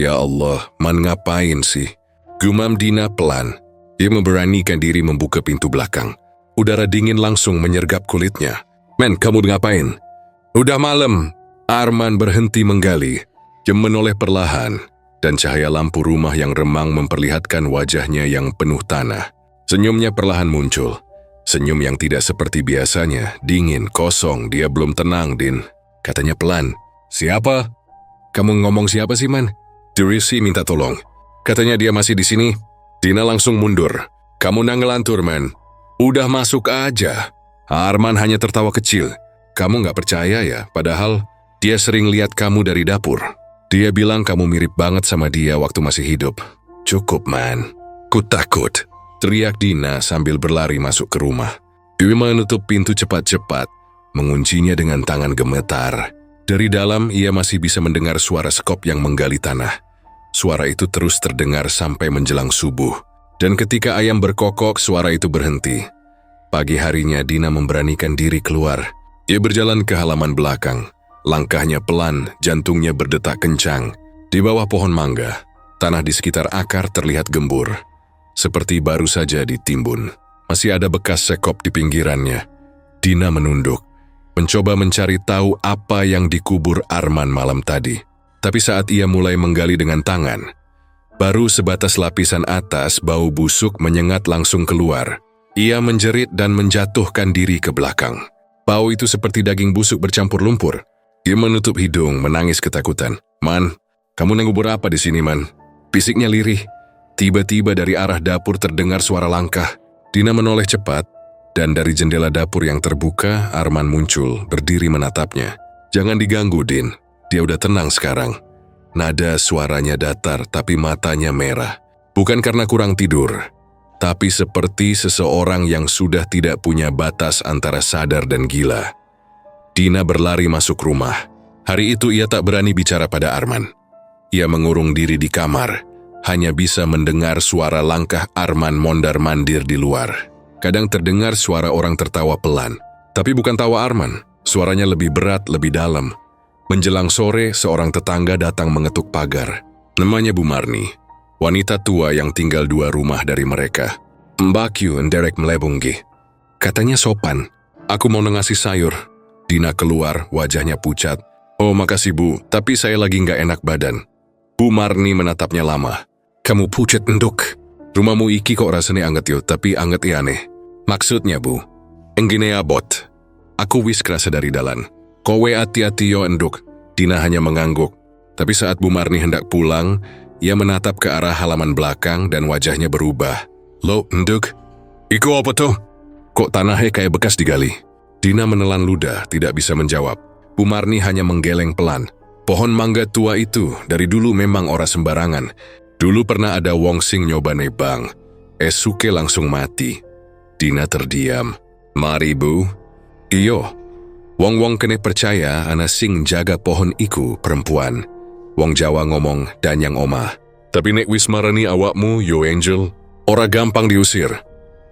Speaker 1: "Ya Allah, man ngapain sih?" Gumam Dina pelan. Ia memberanikan diri membuka pintu belakang. Udara dingin langsung menyergap kulitnya. "Men, kamu ngapain?" "Udah malam." Arman berhenti menggali. Ia menoleh perlahan, dan cahaya lampu rumah yang remang memperlihatkan wajahnya yang penuh tanah. Senyumnya perlahan muncul. Senyum yang tidak seperti biasanya, dingin, kosong. "Dia belum tenang, Din," katanya pelan. "Siapa?" "Kamu ngomong siapa sih, man?" "Dirisi minta tolong. Katanya dia masih di sini." Dina langsung mundur. "Kamu ngelantur, man. Udah masuk aja." Arman hanya tertawa kecil. "Kamu nggak percaya ya? Padahal dia sering lihat kamu dari dapur. Dia bilang kamu mirip banget sama dia waktu masih hidup." "Cukup, man. Ku takut," teriak Dina sambil berlari masuk ke rumah. Dia menutup pintu cepat-cepat, menguncinya dengan tangan gemetar. Dari dalam ia masih bisa mendengar suara skop yang menggali tanah. Suara itu terus terdengar sampai menjelang subuh. Dan ketika ayam berkokok, suara itu berhenti. Pagi harinya Dina memberanikan diri keluar. Ia berjalan ke halaman belakang. Langkahnya pelan, jantungnya berdetak kencang. Di bawah pohon mangga, tanah di sekitar akar terlihat gembur. Seperti baru saja ditimbun. Masih ada bekas sekop di pinggirannya. Dina menunduk, mencoba mencari tahu apa yang dikubur Arman malam tadi. Tapi saat ia mulai menggali dengan tangan, baru sebatas lapisan atas bau busuk menyengat langsung keluar. Ia menjerit dan menjatuhkan diri ke belakang. Bau itu seperti daging busuk bercampur lumpur. Ia menutup hidung, menangis ketakutan. "Man, kamu ngubur apa di sini, man?" Bisiknya lirih. Tiba-tiba dari arah dapur terdengar suara langkah. Dina menoleh cepat, dan dari jendela dapur yang terbuka, Arman muncul, berdiri menatapnya. "Jangan diganggu, Din. Dia udah tenang sekarang." Nada suaranya datar, tapi matanya merah. Bukan karena kurang tidur, tapi seperti seseorang yang sudah tidak punya batas antara sadar dan gila. Dina berlari masuk rumah. Hari itu ia tak berani bicara pada Arman. Ia mengurung diri di kamar, hanya bisa mendengar suara langkah Arman mondar-mandir di luar. Kadang terdengar suara orang tertawa pelan, tapi bukan tawa Arman. Suaranya lebih berat, lebih dalam. Menjelang sore, seorang tetangga datang mengetuk pagar. Namanya Bu Marni, wanita tua yang tinggal 2 rumah dari mereka. Mbak Q nderek melebunggi. Katanya sopan. Aku mau ngasih sayur. Dina keluar, wajahnya pucat. Oh makasih Bu, tapi saya lagi nggak enak badan. Bu Marni menatapnya lama. Kamu pucat enduk. Rumahmu iki kok rasanya anget yo, tapi anget aneh. Maksudnya Bu, enggine abot. Aku wis kerasa dari dalan. Kowe hati-hati yo enduk. Dina hanya mengangguk. Tapi saat Bu Marni hendak pulang, ia menatap ke arah halaman belakang dan wajahnya berubah. Lo enduk, iku apa tuh? Kok tanahnya kayak bekas digali? Dina menelan ludah, tidak bisa menjawab. Bu Marni hanya menggeleng pelan. Pohon mangga tua itu dari dulu memang ora sembarangan. Dulu pernah ada wong sing nyoba nebang. Esuke langsung mati. Dina terdiam. Mari Bu. Iyo. Wong-wong kene percaya ana sing jaga pohon iku perempuan. Wong Jawa ngomong danyang omah. Tapi nek wis marani awakmu, yo Angel, ora gampang diusir.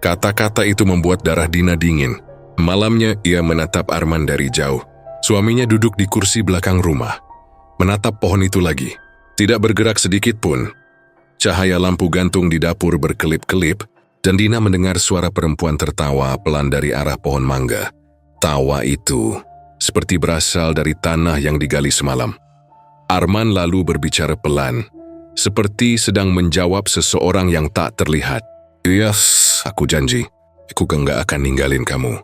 Speaker 1: Kata-kata itu membuat darah Dina dingin. Malamnya ia menatap Arman dari jauh. Suaminya duduk di kursi belakang rumah. Menatap pohon itu lagi. Tidak bergerak sedikit pun. Cahaya lampu gantung di dapur berkelip-kelip dan Dina mendengar suara perempuan tertawa pelan dari arah pohon mangga. Tawa itu seperti berasal dari tanah yang digali semalam. Arman lalu berbicara pelan, seperti sedang menjawab seseorang yang tak terlihat. Yes, aku janji. Aku nggak akan ninggalin kamu.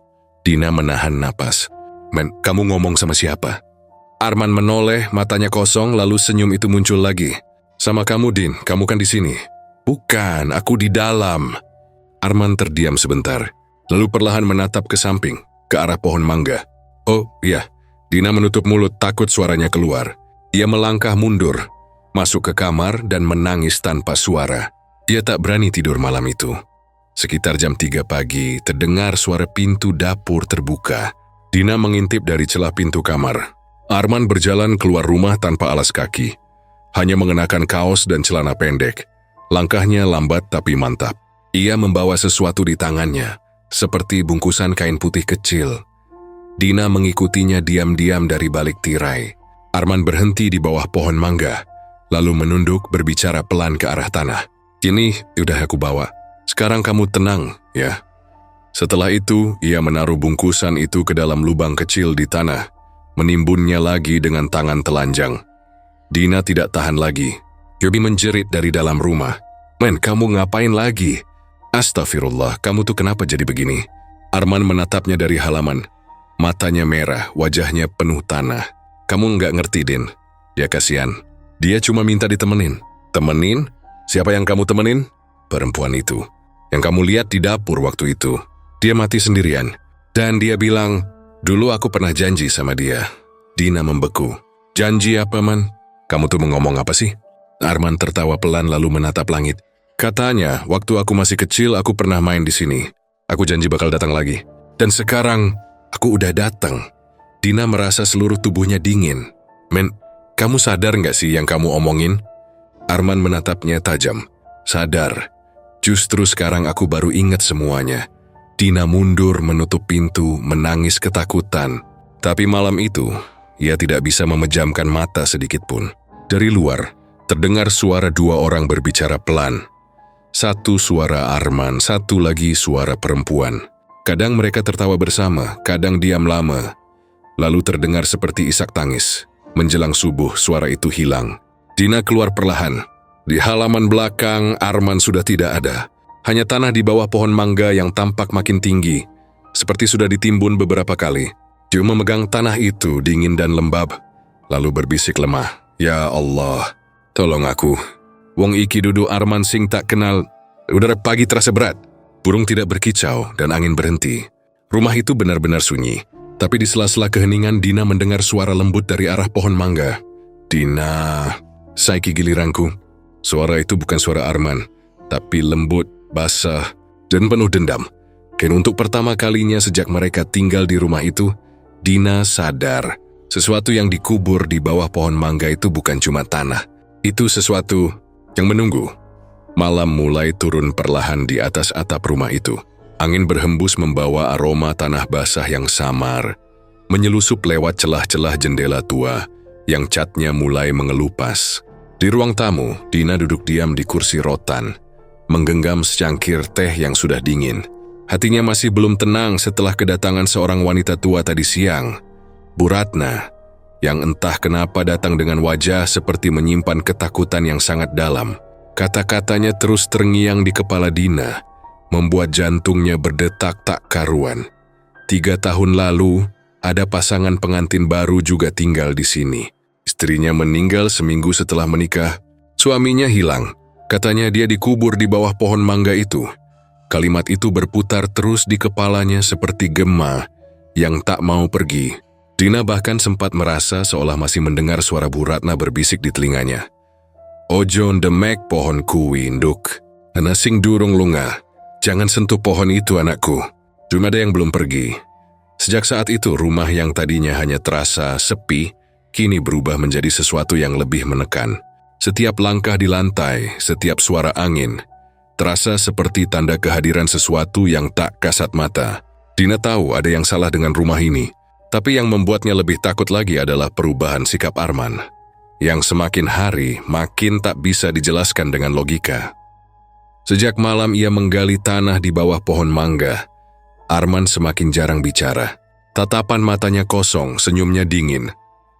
Speaker 1: Dina menahan napas. Men, kamu ngomong sama siapa? Arman menoleh, matanya kosong, lalu senyum itu muncul lagi. Sama kamu, Din. Kamu kan di sini. Bukan, aku di dalam. Arman terdiam sebentar, lalu perlahan menatap ke samping, ke arah pohon mangga. Oh, iya. Dina menutup mulut, takut suaranya keluar. Ia melangkah mundur, masuk ke kamar dan menangis tanpa suara. Ia tak berani tidur malam itu. Sekitar jam 3 pagi, terdengar suara pintu dapur terbuka. Dina mengintip dari celah pintu kamar. Arman berjalan keluar rumah tanpa alas kaki. Hanya mengenakan kaos dan celana pendek. Langkahnya lambat tapi mantap. Ia membawa sesuatu di tangannya, seperti bungkusan kain putih kecil. Dina mengikutinya diam-diam dari balik tirai. Arman berhenti di bawah pohon mangga, lalu menunduk berbicara pelan ke arah tanah. Ini udah aku bawa. Sekarang kamu tenang, ya. Setelah itu, ia menaruh bungkusan itu ke dalam lubang kecil di tanah, menimbunnya lagi dengan tangan telanjang. Dina tidak tahan lagi. Yobi menjerit dari dalam rumah. Men, kamu ngapain lagi? Astagfirullah, kamu tuh kenapa jadi begini? Arman menatapnya dari halaman. Matanya merah, wajahnya penuh tanah. Kamu nggak ngerti, Din. Dia kasihan. Dia cuma minta ditemenin. Temenin? Siapa yang kamu temenin? Perempuan itu. Yang kamu lihat di dapur waktu itu. Dia mati sendirian. Dan dia bilang, dulu aku pernah janji sama dia. Dina membeku. Janji apa, Man? Kamu tuh mau ngomong apa sih? Arman tertawa pelan lalu menatap langit. Katanya, waktu aku masih kecil aku pernah main di sini. Aku janji bakal datang lagi. Dan sekarang, aku udah datang. Dina merasa seluruh tubuhnya dingin. Men, kamu sadar nggak sih yang kamu omongin? Arman menatapnya tajam. Sadar. Justru sekarang aku baru ingat semuanya. Dina mundur menutup pintu, menangis ketakutan. Tapi malam itu, ia tidak bisa memejamkan mata sedikit pun. Dari luar, terdengar suara 2 orang berbicara pelan. Satu suara Arman, satu lagi suara perempuan. Kadang mereka tertawa bersama, kadang diam lama. Lalu terdengar seperti isak tangis. Menjelang subuh, suara itu hilang. Dina keluar perlahan. Di halaman belakang, Arman sudah tidak ada. Hanya tanah di bawah pohon mangga yang tampak makin tinggi, seperti sudah ditimbun beberapa kali. Dia memegang tanah itu dingin dan lembab, lalu berbisik lemah. Ya Allah, tolong aku. Wong iki dudu Arman sing tak kenal. Udara pagi terasa berat. Burung tidak berkicau dan angin berhenti. Rumah itu benar-benar sunyi. Tapi di sela-sela keheningan Dina mendengar suara lembut dari arah pohon mangga. Dina, saiki giliranku. Suara itu bukan suara Arman, tapi lembut, basah, dan penuh dendam. Dan untuk pertama kalinya sejak mereka tinggal di rumah itu, Dina sadar sesuatu yang dikubur di bawah pohon mangga itu bukan cuma tanah. Itu sesuatu yang menunggu. Malam mulai turun perlahan di atas atap rumah itu. Angin berhembus membawa aroma tanah basah yang samar, menyelusup lewat celah-celah jendela tua yang catnya mulai mengelupas. Di ruang tamu, Dina duduk diam di kursi rotan. menggenggam secangkir teh yang sudah dingin. Hatinya masih belum tenang setelah kedatangan seorang wanita tua tadi siang, Bu Ratna, yang entah kenapa datang dengan wajah seperti menyimpan ketakutan yang sangat dalam. Kata-katanya terus terngiang di kepala Dina, membuat jantungnya berdetak tak karuan. 3 tahun lalu, ada pasangan pengantin baru juga tinggal di sini. Istrinya meninggal seminggu setelah menikah. Suaminya hilang. Katanya dia dikubur di bawah pohon mangga itu. Kalimat itu berputar terus di kepalanya seperti gema yang tak mau pergi. Dina bahkan sempat merasa seolah masih mendengar suara Bu Ratna berbisik di telinganya. Ojo ndemek pohon kuwi, Nduk. Ana sing durung lunga. Jangan sentuh pohon itu, anakku. Cuma ada yang belum pergi. Sejak saat itu, rumah yang tadinya hanya terasa sepi, kini berubah menjadi sesuatu yang lebih menekan. Setiap langkah di lantai, setiap suara angin, terasa seperti tanda kehadiran sesuatu yang tak kasat mata. Dina tahu ada yang salah dengan rumah ini, tapi yang membuatnya lebih takut lagi adalah perubahan sikap Arman, yang semakin hari makin tak bisa dijelaskan dengan logika. Sejak malam ia menggali tanah di bawah pohon mangga, Arman semakin jarang bicara. Tatapan matanya kosong, senyumnya dingin,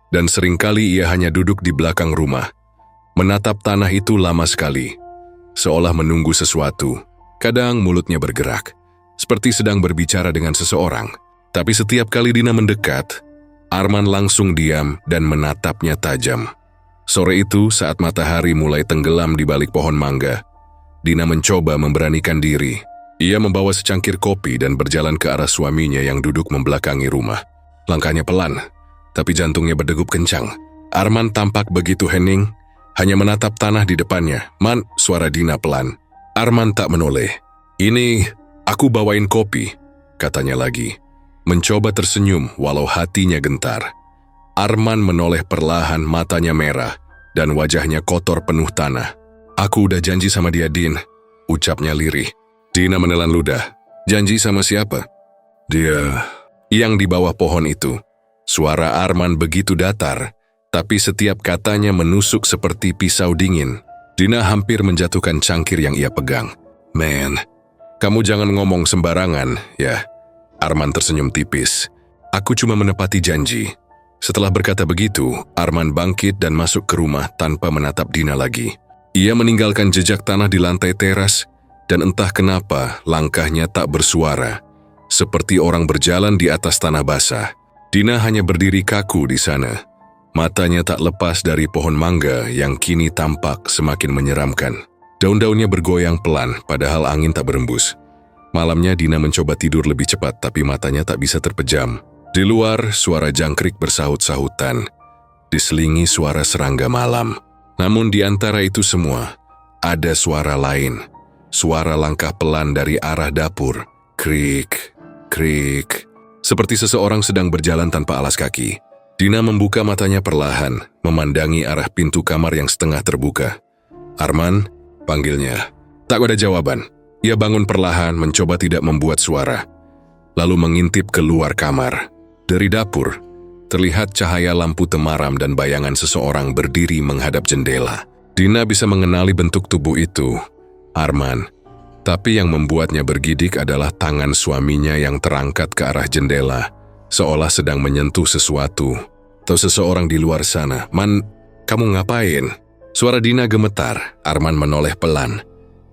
Speaker 1: dan seringkali ia hanya duduk di belakang rumah, menatap tanah itu lama sekali, seolah menunggu sesuatu. Kadang mulutnya bergerak, seperti sedang berbicara dengan seseorang. Tapi setiap kali Dina mendekat, Arman langsung diam dan menatapnya tajam. Sore itu, saat matahari mulai tenggelam di balik pohon mangga, Dina mencoba memberanikan diri. Ia membawa secangkir kopi dan berjalan ke arah suaminya yang duduk membelakangi rumah. Langkahnya pelan, tapi jantungnya berdegup kencang. Arman tampak begitu hening, hanya menatap tanah di depannya. "Man," suara Dina pelan. Arman tak menoleh. "Ini, aku bawain kopi," katanya lagi. Mencoba tersenyum walau hatinya gentar. Arman menoleh perlahan, matanya merah, dan wajahnya kotor penuh tanah. "Aku udah janji sama dia, Din," ucapnya lirih. Dina menelan ludah. "Janji sama siapa?" "Dia yang di bawah pohon itu." Suara Arman begitu datar, tapi setiap katanya menusuk seperti pisau dingin. Dina hampir menjatuhkan cangkir yang ia pegang. "Men, kamu jangan ngomong sembarangan, ya." Arman tersenyum tipis. "Aku cuma menepati janji." Setelah berkata begitu, Arman bangkit dan masuk ke rumah tanpa menatap Dina lagi. Ia meninggalkan jejak tanah di lantai teras, dan entah kenapa langkahnya tak bersuara, seperti orang berjalan di atas tanah basah. Dina hanya berdiri kaku di sana. Matanya tak lepas dari pohon mangga yang kini tampak semakin menyeramkan. Daun-daunnya bergoyang pelan, padahal angin tak berembus. Malamnya Dina mencoba tidur lebih cepat, tapi matanya tak bisa terpejam. Di luar, suara jangkrik bersahut-sahutan, diselingi suara serangga malam. Namun di antara itu semua, ada suara lain. Suara langkah pelan dari arah dapur. Krik, krik. Seperti seseorang sedang berjalan tanpa alas kaki. Dina membuka matanya perlahan, memandangi arah pintu kamar yang setengah terbuka. "Arman," panggilnya. Tak ada jawaban. Ia bangun perlahan, mencoba tidak membuat suara, lalu mengintip keluar kamar. Dari dapur, terlihat cahaya lampu temaram dan bayangan seseorang berdiri menghadap jendela. Dina bisa mengenali bentuk tubuh itu, Arman. Tapi yang membuatnya bergidik adalah tangan suaminya yang terangkat ke arah jendela, seolah sedang menyentuh sesuatu atau seseorang di luar sana. "Man, kamu ngapain?" Suara Dina gemetar. Arman menoleh pelan.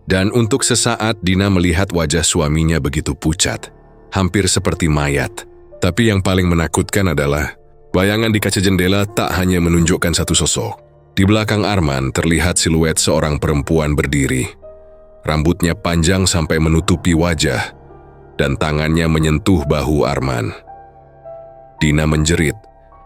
Speaker 1: Dan untuk sesaat Dina melihat wajah suaminya begitu pucat, hampir seperti mayat. Tapi yang paling menakutkan adalah bayangan di kaca jendela tak hanya menunjukkan satu sosok. Di belakang Arman terlihat siluet seorang perempuan berdiri. Rambutnya panjang sampai menutupi wajah, dan tangannya menyentuh bahu Arman. Dina menjerit,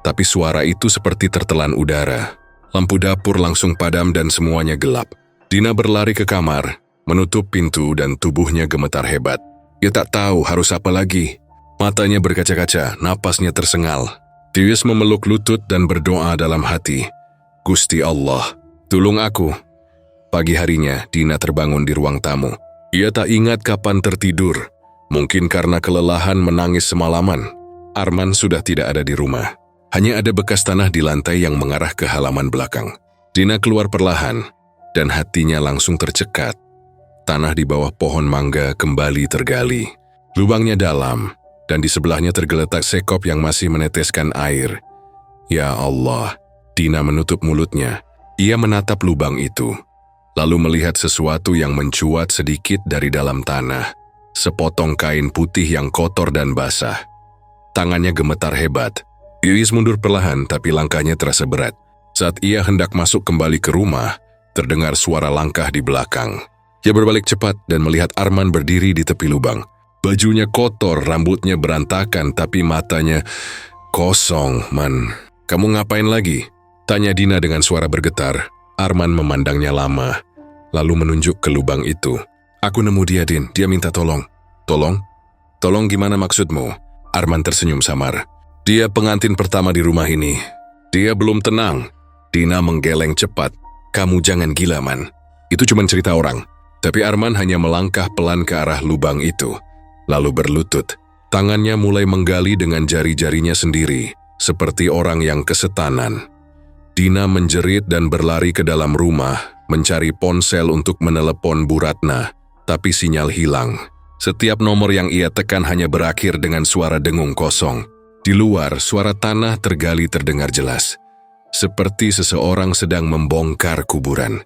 Speaker 1: tapi suara itu seperti tertelan udara. Lampu dapur langsung padam dan semuanya gelap. Dina berlari ke kamar, menutup pintu dan tubuhnya gemetar hebat. Ia tak tahu harus apa lagi. Matanya berkaca-kaca, napasnya tersengal. Tiwis memeluk lutut dan berdoa dalam hati. "Gusti Allah, tolong aku." Pagi harinya, Dina terbangun di ruang tamu. Ia tak ingat kapan tertidur. Mungkin karena kelelahan menangis semalaman. Arman sudah tidak ada di rumah. Hanya ada bekas tanah di lantai yang mengarah ke halaman belakang. Dina keluar perlahan, dan hatinya langsung tercekat. Tanah di bawah pohon mangga kembali tergali. Lubangnya dalam, dan di sebelahnya tergeletak sekop yang masih meneteskan air. Ya Allah, Dina menutup mulutnya. Ia menatap lubang itu, lalu melihat sesuatu yang mencuat sedikit dari dalam tanah. Sepotong kain putih yang kotor dan basah. Tangannya gemetar hebat. Iris mundur perlahan, tapi langkahnya terasa berat. Saat ia hendak masuk kembali ke rumah, terdengar suara langkah di belakang. Ia berbalik cepat dan melihat Arman berdiri di tepi lubang. Bajunya kotor, rambutnya berantakan, tapi matanya kosong. Man, kamu ngapain lagi? Tanya Dina dengan suara bergetar. Arman memandangnya lama, lalu menunjuk ke lubang itu. Aku nemu dia, Din. Dia minta tolong. Tolong? Tolong gimana maksudmu? Arman tersenyum samar. Dia pengantin pertama di rumah ini. Dia belum tenang. Dina menggeleng cepat. Kamu jangan gila, Man. Itu cuma cerita orang. Tapi Arman hanya melangkah pelan ke arah lubang itu, lalu berlutut. Tangannya mulai menggali dengan jari-jarinya sendiri, seperti orang yang kesetanan. Dina menjerit dan berlari ke dalam rumah, mencari ponsel untuk menelepon Bu Ratna, tapi sinyal hilang. Setiap nomor yang ia tekan hanya berakhir dengan suara dengung kosong. Di luar, suara tanah tergali terdengar jelas, seperti seseorang sedang membongkar kuburan.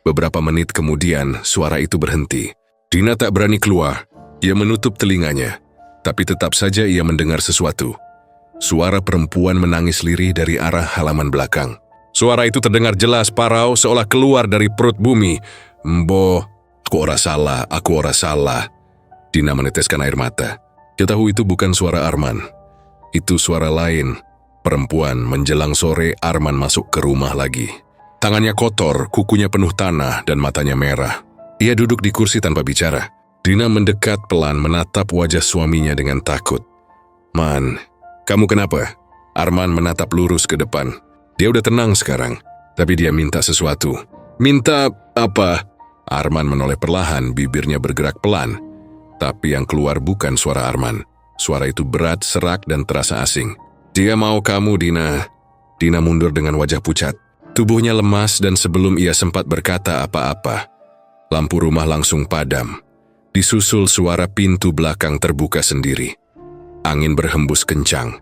Speaker 1: Beberapa menit kemudian, suara itu berhenti. Dina tak berani keluar. Ia menutup telinganya, tapi tetap saja ia mendengar sesuatu. Suara perempuan menangis lirih dari arah halaman belakang. Suara itu terdengar jelas parau, seolah keluar dari perut bumi. Mbo, aku ora salah. Dina meneteskan air mata. Dia tahu itu bukan suara Arman. Itu suara lain. Perempuan. Menjelang sore, Arman masuk ke rumah lagi. Tangannya kotor, kukunya penuh tanah, dan matanya merah. Ia duduk di kursi tanpa bicara. Dina mendekat pelan menatap wajah suaminya dengan takut. Man, kamu kenapa? Arman menatap lurus ke depan. Dia udah tenang sekarang, tapi dia minta sesuatu. Minta apa? Arman menoleh perlahan, bibirnya bergerak pelan. Tapi yang keluar bukan suara Arman. Suara itu berat, serak, dan terasa asing. Dia mau kamu, Dina. Dina mundur dengan wajah pucat. Tubuhnya lemas dan sebelum ia sempat berkata apa-apa, lampu rumah langsung padam. Disusul suara pintu belakang terbuka sendiri. Angin berhembus kencang,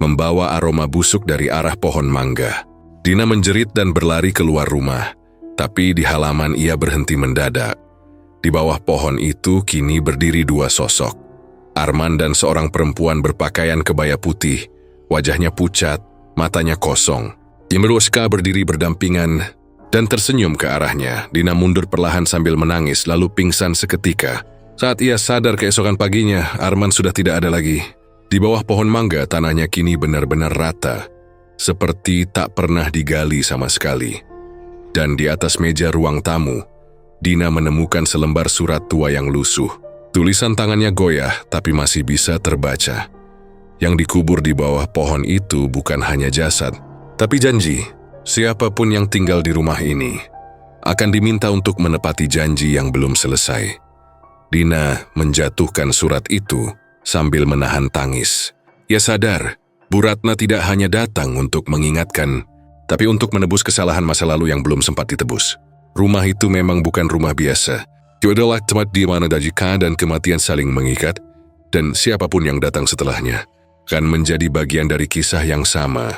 Speaker 1: membawa aroma busuk dari arah pohon mangga. Dina menjerit dan berlari keluar rumah, tapi di halaman ia berhenti mendadak. Di bawah pohon itu kini berdiri dua sosok. Arman dan seorang perempuan berpakaian kebaya putih, wajahnya pucat, matanya kosong. Imroska berdiri berdampingan dan tersenyum ke arahnya. Dina mundur perlahan sambil menangis, lalu pingsan seketika. Saat ia sadar keesokan paginya, Arman sudah tidak ada lagi. Di bawah pohon mangga, tanahnya kini benar-benar rata, seperti tak pernah digali sama sekali. Dan di atas meja ruang tamu, Dina menemukan selembar surat tua yang lusuh. Tulisan tangannya goyah, tapi masih bisa terbaca. Yang dikubur di bawah pohon itu bukan hanya jasad, tapi janji, siapapun yang tinggal di rumah ini akan diminta untuk menepati janji yang belum selesai. Dina menjatuhkan surat itu sambil menahan tangis. Ia sadar, Bu Ratna tidak hanya datang untuk mengingatkan, tapi untuk menebus kesalahan masa lalu yang belum sempat ditebus. Rumah itu memang bukan rumah biasa. Itu adalah tempat di mana dajika dan kematian saling mengikat, dan siapapun yang datang setelahnya akan menjadi bagian dari kisah yang sama.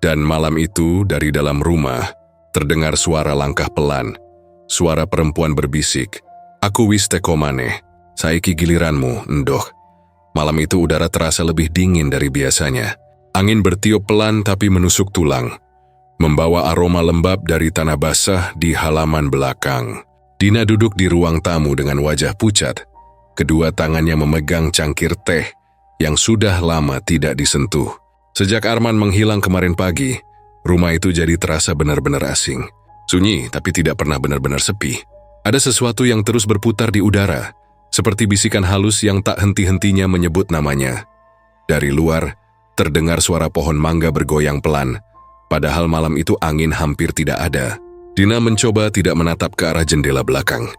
Speaker 1: Dan malam itu, dari dalam rumah, terdengar suara langkah pelan. Suara perempuan berbisik, "Aku wis teko maneh, saiki giliranmu, Ndoh." Malam itu udara terasa lebih dingin dari biasanya. Angin bertiup pelan tapi menusuk tulang, membawa aroma lembab dari tanah basah di halaman belakang. Dina duduk di ruang tamu dengan wajah pucat. Kedua tangannya memegang cangkir teh yang sudah lama tidak disentuh. Sejak Arman menghilang kemarin pagi, rumah itu jadi terasa benar-benar asing. Sunyi, tapi tidak pernah benar-benar sepi. Ada sesuatu yang terus berputar di udara, seperti bisikan halus yang tak henti-hentinya menyebut namanya. Dari luar, terdengar suara pohon mangga bergoyang pelan, padahal malam itu angin hampir tidak ada. Dina mencoba tidak menatap ke arah jendela belakang,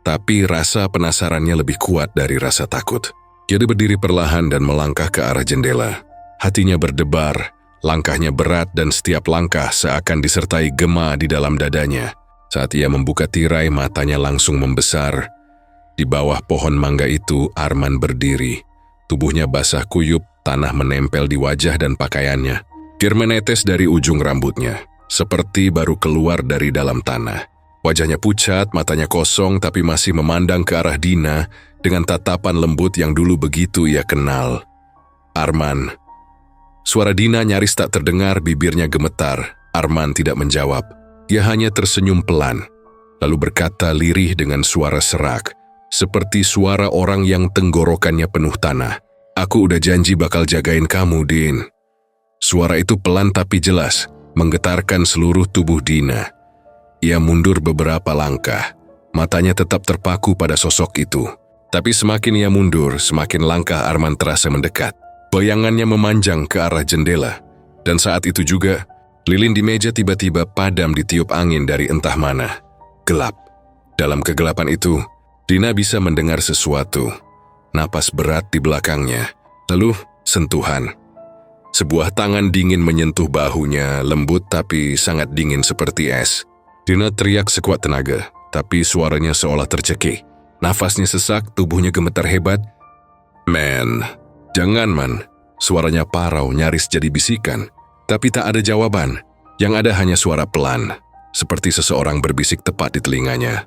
Speaker 1: tapi rasa penasarannya lebih kuat dari rasa takut. Dia berdiri perlahan dan melangkah ke arah jendela. Hatinya berdebar, langkahnya berat dan setiap langkah seakan disertai gema di dalam dadanya. Saat ia membuka tirai, matanya langsung membesar. Di bawah pohon mangga itu, Arman berdiri. Tubuhnya basah kuyup, tanah menempel di wajah dan pakaiannya. Air menetes dari ujung rambutnya, seperti baru keluar dari dalam tanah. Wajahnya pucat, matanya kosong, tapi masih memandang ke arah Dina dengan tatapan lembut yang dulu begitu ia kenal. Arman. Suara Dina nyaris tak terdengar, bibirnya gemetar. Arman tidak menjawab. Ia hanya tersenyum pelan, lalu berkata lirih dengan suara serak, seperti suara orang yang tenggorokannya penuh tanah. Aku udah janji bakal jagain kamu, Din. Suara itu pelan tapi jelas, menggetarkan seluruh tubuh Dina. Ia mundur beberapa langkah, matanya tetap terpaku pada sosok itu. Tapi semakin ia mundur, semakin langkah Arman terasa mendekat. Bayangannya memanjang ke arah jendela, dan saat itu juga, lilin di meja tiba-tiba padam ditiup angin dari entah mana. Gelap. Dalam kegelapan itu, Dina bisa mendengar sesuatu. Napas berat di belakangnya. Lalu, sentuhan. Sebuah tangan dingin menyentuh bahunya, lembut tapi sangat dingin seperti es. Dina teriak sekuat tenaga, tapi suaranya seolah tercekik. Nafasnya sesak, tubuhnya gemetar hebat. "Man, jangan man." Suaranya parau, nyaris jadi bisikan. Tapi tak ada jawaban. Yang ada hanya suara pelan, seperti seseorang berbisik tepat di telinganya.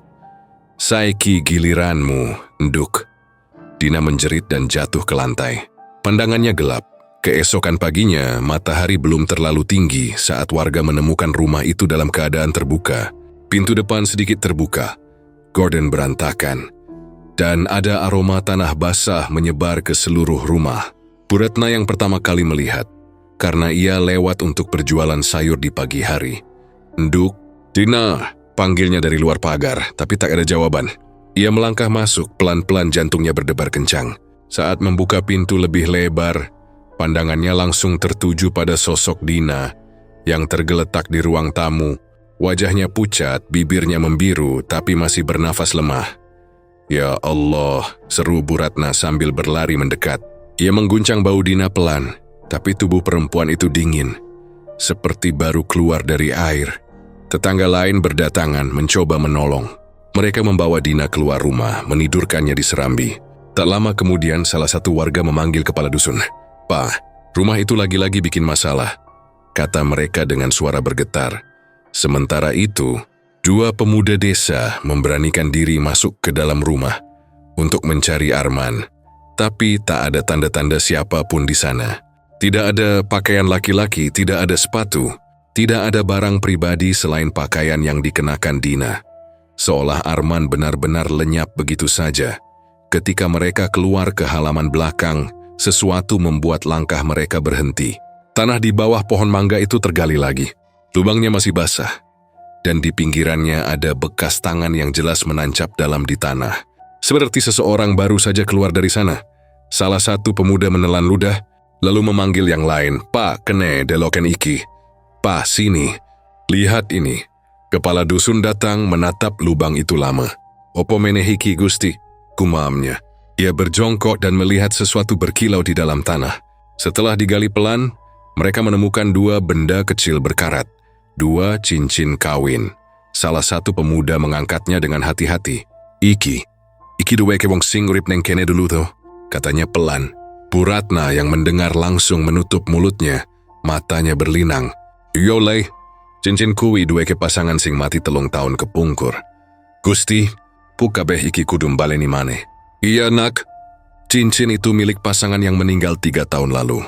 Speaker 1: "Saiki giliranmu, Nduk." Dina menjerit dan jatuh ke lantai. Pandangannya gelap. Keesokan paginya, matahari belum terlalu tinggi saat warga menemukan rumah itu dalam keadaan terbuka. Pintu depan sedikit terbuka, gorden berantakan, dan ada aroma tanah basah menyebar ke seluruh rumah. Bu Ratna yang pertama kali melihat, karena ia lewat untuk berjualan sayur di pagi hari. "Nduk." "Dina," panggilnya dari luar pagar, tapi tak ada jawaban. Ia melangkah masuk, pelan-pelan jantungnya berdebar kencang. Saat membuka pintu lebih lebar, pandangannya langsung tertuju pada sosok Dina yang tergeletak di ruang tamu. Wajahnya pucat, bibirnya membiru, tapi masih bernafas lemah. "Ya Allah," seru Bu Ratna sambil berlari mendekat. Ia mengguncang bahu Dina pelan, tapi tubuh perempuan itu dingin, seperti baru keluar dari air. Tetangga lain berdatangan mencoba menolong. Mereka membawa Dina keluar rumah, menidurkannya di serambi. Tak lama kemudian salah satu warga memanggil kepala dusun. "Pak, rumah itu lagi-lagi bikin masalah," kata mereka dengan suara bergetar. Sementara itu, dua pemuda desa memberanikan diri masuk ke dalam rumah untuk mencari Arman. Tapi tak ada tanda-tanda siapapun di sana. Tidak ada pakaian laki-laki, tidak ada sepatu, tidak ada barang pribadi selain pakaian yang dikenakan Dina. Seolah Arman benar-benar lenyap begitu saja. Ketika mereka keluar ke halaman belakang, sesuatu membuat langkah mereka berhenti. Tanah di bawah pohon mangga itu tergali lagi. Lubangnya masih basah, dan di pinggirannya ada bekas tangan yang jelas menancap dalam di tanah. Seperti seseorang baru saja keluar dari sana. Salah satu pemuda menelan ludah, lalu memanggil yang lain. "Pak, kene deloken iki. Pak, sini. Lihat ini." Kepala dusun datang menatap lubang itu lama. "Opo menehiki Gusti?" gumamnya. Ia berjongkok dan melihat sesuatu berkilau di dalam tanah. Setelah digali pelan, mereka menemukan dua benda kecil berkarat. Dua cincin kawin. Salah satu pemuda mengangkatnya dengan hati-hati. Iki duweke wong sing urip neng kene dulu toh," katanya pelan. Bu Ratna yang mendengar langsung menutup mulutnya, matanya berlinang. "Yo lei, cincin kuwi duweke pasangan sing mati 3 tahun kepungkur. Gusti, pu kabeh iki kudum baleni maneh." "Iya nak, cincin itu milik pasangan yang meninggal 3 tahun lalu."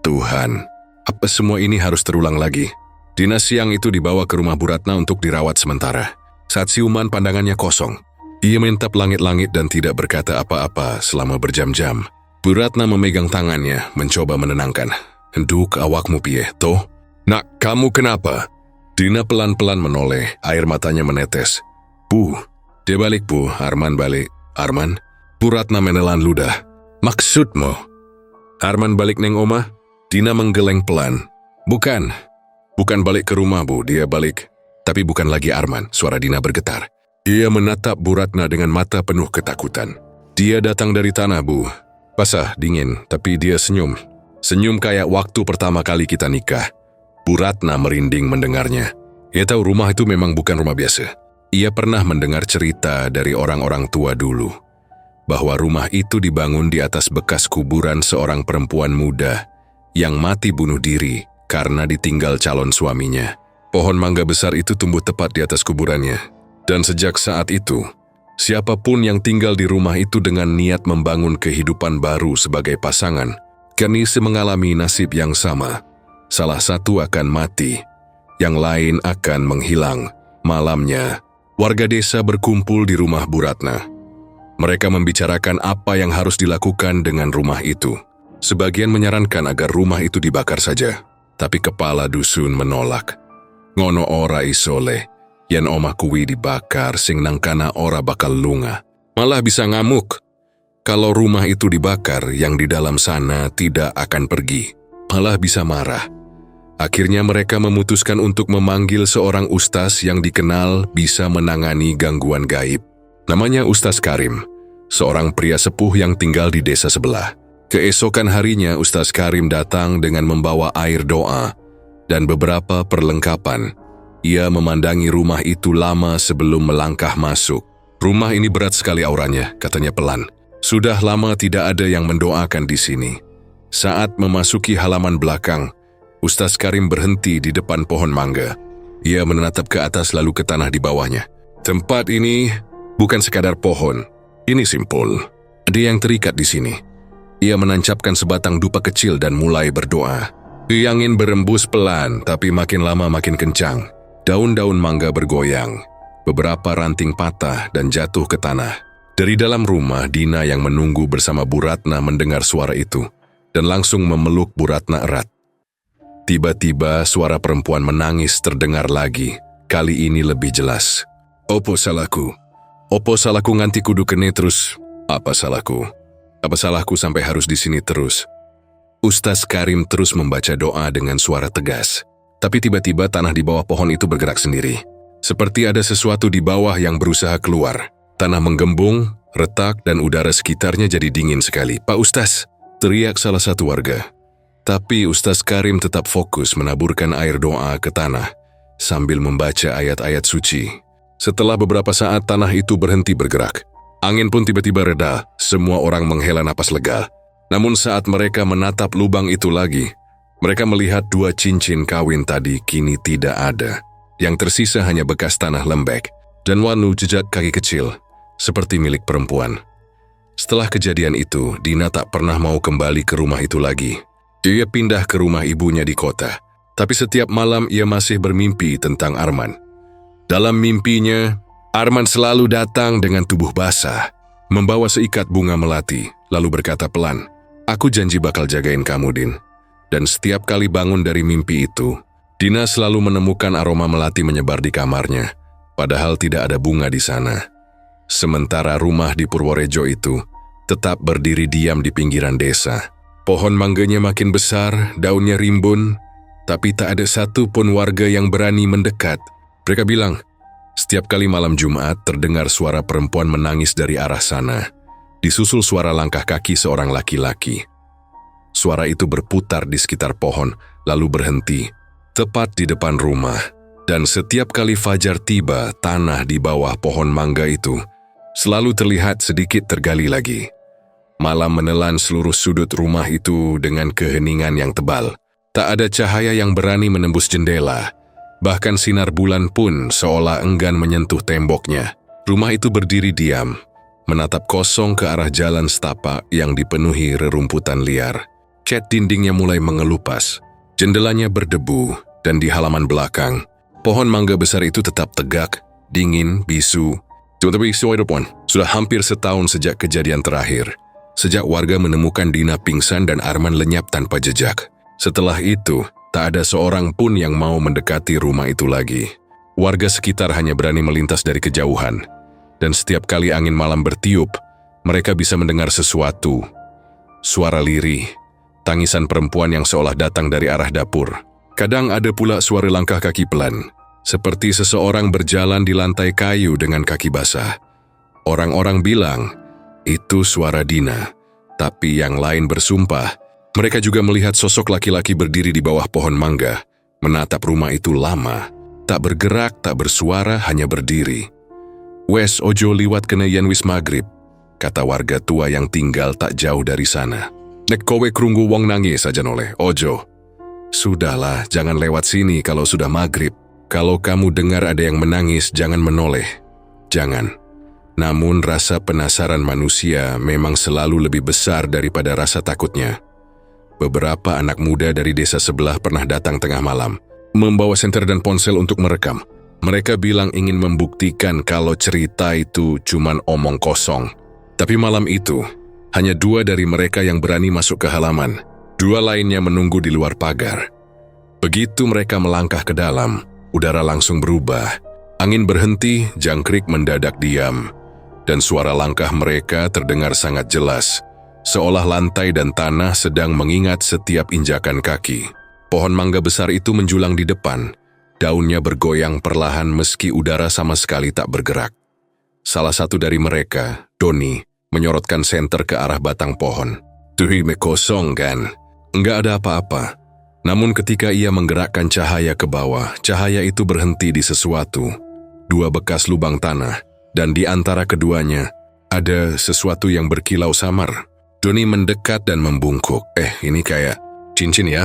Speaker 1: Tuhan, apa semua ini harus terulang lagi? Dina siang itu dibawa ke rumah Bu Ratna untuk dirawat sementara. Saat siuman pandangannya kosong. Ia mentap langit-langit dan tidak berkata apa-apa selama berjam-jam. Bu Ratna memegang tangannya, mencoba menenangkan. "Nduk awakmu piye, toh?" "Nak, kamu kenapa?" Dina pelan-pelan menoleh, air matanya menetes. "Bu." "Dia balik, Bu. Arman balik." "Arman?" Bu Ratna menelan ludah. "Maksudmu?" "Arman balik neng oma?" Dina menggeleng pelan. Bukan balik ke rumah, Bu. Dia balik. Tapi bukan lagi Arman." Suara Dina bergetar. Ia menatap Bu Ratna dengan mata penuh ketakutan. "Dia datang dari tanah, Bu. Basah, dingin, tapi dia senyum. Senyum kayak waktu pertama kali kita nikah." Bu Ratna merinding mendengarnya. Ia tahu rumah itu memang bukan rumah biasa. Ia pernah mendengar cerita dari orang-orang tua dulu, bahwa rumah itu dibangun di atas bekas kuburan seorang perempuan muda yang mati bunuh diri karena ditinggal calon suaminya. Pohon mangga besar itu tumbuh tepat di atas kuburannya, dan sejak saat itu, siapapun yang tinggal di rumah itu dengan niat membangun kehidupan baru sebagai pasangan, kini mengalami nasib yang sama. Salah satu akan mati, yang lain akan menghilang. Malamnya, warga desa berkumpul di rumah Bu Ratna. Mereka membicarakan apa yang harus dilakukan dengan rumah itu. Sebagian menyarankan agar rumah itu dibakar saja, tapi kepala dusun menolak. Ngono ora isole, yen omah kuwi dibakar sing nangkana ora bakal lunga. Malah bisa ngamuk. Kalau rumah itu dibakar, yang di dalam sana tidak akan pergi. Malah bisa marah. Akhirnya mereka memutuskan untuk memanggil seorang ustaz yang dikenal bisa menangani gangguan gaib. Namanya Ustaz Karim, seorang pria sepuh yang tinggal di desa sebelah. Keesokan harinya Ustaz Karim datang dengan membawa air doa dan beberapa perlengkapan. Ia memandangi rumah itu lama sebelum melangkah masuk. Rumah ini berat sekali auranya, katanya pelan. Sudah lama tidak ada yang mendoakan di sini. Saat memasuki halaman belakang, Ustaz Karim berhenti di depan pohon mangga. Ia menatap ke atas lalu ke tanah di bawahnya. Tempat ini bukan sekadar pohon. Ini simpul. Ada yang terikat di sini. Ia menancapkan sebatang dupa kecil dan mulai berdoa. Angin berembus pelan, tapi makin lama makin kencang. Daun-daun mangga bergoyang. Beberapa ranting patah dan jatuh ke tanah. Dari dalam rumah, Dina yang menunggu bersama Bu Ratna mendengar suara itu dan langsung memeluk Bu Ratna erat. Tiba-tiba suara perempuan menangis terdengar lagi. Kali ini lebih jelas. Opo salahku? Opo salahku nganti kudu kene terus? Apa salahku? Apa salahku sampai harus di sini terus? Ustaz Karim terus membaca doa dengan suara tegas. Tapi tiba-tiba tanah di bawah pohon itu bergerak sendiri. Seperti ada sesuatu di bawah yang berusaha keluar. Tanah menggembung, retak, dan udara sekitarnya jadi dingin sekali. Pak Ustaz, teriak salah satu warga. Tapi Ustaz Karim tetap fokus menaburkan air doa ke tanah sambil membaca ayat-ayat suci. Setelah beberapa saat tanah itu berhenti bergerak. Angin pun tiba-tiba reda, semua orang menghela napas lega. Namun saat mereka menatap lubang itu lagi, mereka melihat dua cincin kawin tadi kini tidak ada. Yang tersisa hanya bekas tanah lembek dan wanu jejak kaki kecil, seperti milik perempuan. Setelah kejadian itu, Dina tak pernah mau kembali ke rumah itu lagi. Dia pindah ke rumah ibunya di kota, tapi setiap malam ia masih bermimpi tentang Arman. Dalam mimpinya, Arman selalu datang dengan tubuh basah, membawa seikat bunga melati, lalu berkata pelan, "Aku janji bakal jagain kamu, Din." Dan setiap kali bangun dari mimpi itu, Dina selalu menemukan aroma melati menyebar di kamarnya, padahal tidak ada bunga di sana. Sementara rumah di Purworejo itu tetap berdiri diam di pinggiran desa. Pohon mangganya makin besar, daunnya rimbun, tapi tak ada satu pun warga yang berani mendekat. Mereka bilang, setiap kali malam Jumat terdengar suara perempuan menangis dari arah sana, disusul suara langkah kaki seorang laki-laki. Suara itu berputar di sekitar pohon, lalu berhenti, tepat di depan rumah. Dan setiap kali fajar tiba, tanah di bawah pohon mangga itu selalu terlihat sedikit tergali lagi. Malam menelan seluruh sudut rumah itu dengan keheningan yang tebal. Tak ada cahaya yang berani menembus jendela. Bahkan sinar bulan pun seolah enggan menyentuh temboknya. Rumah itu berdiri diam, menatap kosong ke arah jalan setapak yang dipenuhi rerumputan liar. Cat dindingnya mulai mengelupas, jendelanya berdebu, dan di halaman belakang, pohon mangga besar itu tetap tegak, dingin, bisu. Tapi sudah hampir setahun sejak kejadian terakhir. Sejak warga menemukan Dina pingsan dan Arman lenyap tanpa jejak. Setelah itu, tak ada seorang pun yang mau mendekati rumah itu lagi. Warga sekitar hanya berani melintas dari kejauhan. Dan setiap kali angin malam bertiup, mereka bisa mendengar sesuatu. Suara lirih, tangisan perempuan yang seolah datang dari arah dapur. Kadang ada pula suara langkah kaki pelan, seperti seseorang berjalan di lantai kayu dengan kaki basah. Orang-orang bilang, itu suara Dina, tapi yang lain bersumpah, mereka juga melihat sosok laki-laki berdiri di bawah pohon mangga, menatap rumah itu lama, tak bergerak, tak bersuara, hanya berdiri. Wes ojo liwat kena yen wis maghrib, kata warga tua yang tinggal tak jauh dari sana. Nek kowe krunggu wong nangis saja noleh, ojo. Sudahlah, jangan lewat sini kalau sudah maghrib. Kalau kamu dengar ada yang menangis, jangan menoleh. Jangan. Namun rasa penasaran manusia memang selalu lebih besar daripada rasa takutnya. Beberapa anak muda dari desa sebelah pernah datang tengah malam, membawa senter dan ponsel untuk merekam. Mereka bilang ingin membuktikan kalau cerita itu cuman omong kosong. Tapi malam itu, hanya 2 dari mereka yang berani masuk ke halaman. 2 lainnya menunggu di luar pagar. Begitu mereka melangkah ke dalam, udara langsung berubah. Angin berhenti, jangkrik mendadak diam. Dan suara langkah mereka terdengar sangat jelas, seolah lantai dan tanah sedang mengingat setiap injakan kaki. Pohon mangga besar itu menjulang di depan, daunnya bergoyang perlahan meski udara sama sekali tak bergerak. Salah satu dari mereka, Doni, menyorotkan senter ke arah batang pohon. Tuh, kosong kan? Enggak ada apa-apa. Namun ketika ia menggerakkan cahaya ke bawah, cahaya itu berhenti di sesuatu. 2 bekas lubang tanah. Dan di antara keduanya, ada sesuatu yang berkilau samar. Doni mendekat dan membungkuk. Ini kayak cincin ya?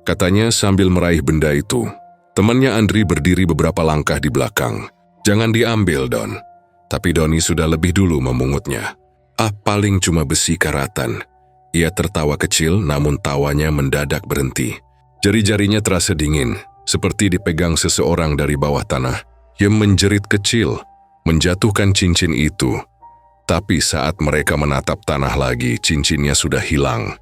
Speaker 1: Katanya sambil meraih benda itu. Temannya Andri berdiri beberapa langkah di belakang. Jangan diambil, Don. Tapi Doni sudah lebih dulu memungutnya. Paling cuma besi karatan. Ia tertawa kecil, namun tawanya mendadak berhenti. Jari-jarinya terasa dingin, seperti dipegang seseorang dari bawah tanah. Ia menjerit kecil, menjatuhkan cincin itu. Tapi saat mereka menatap tanah lagi, cincinnya sudah hilang.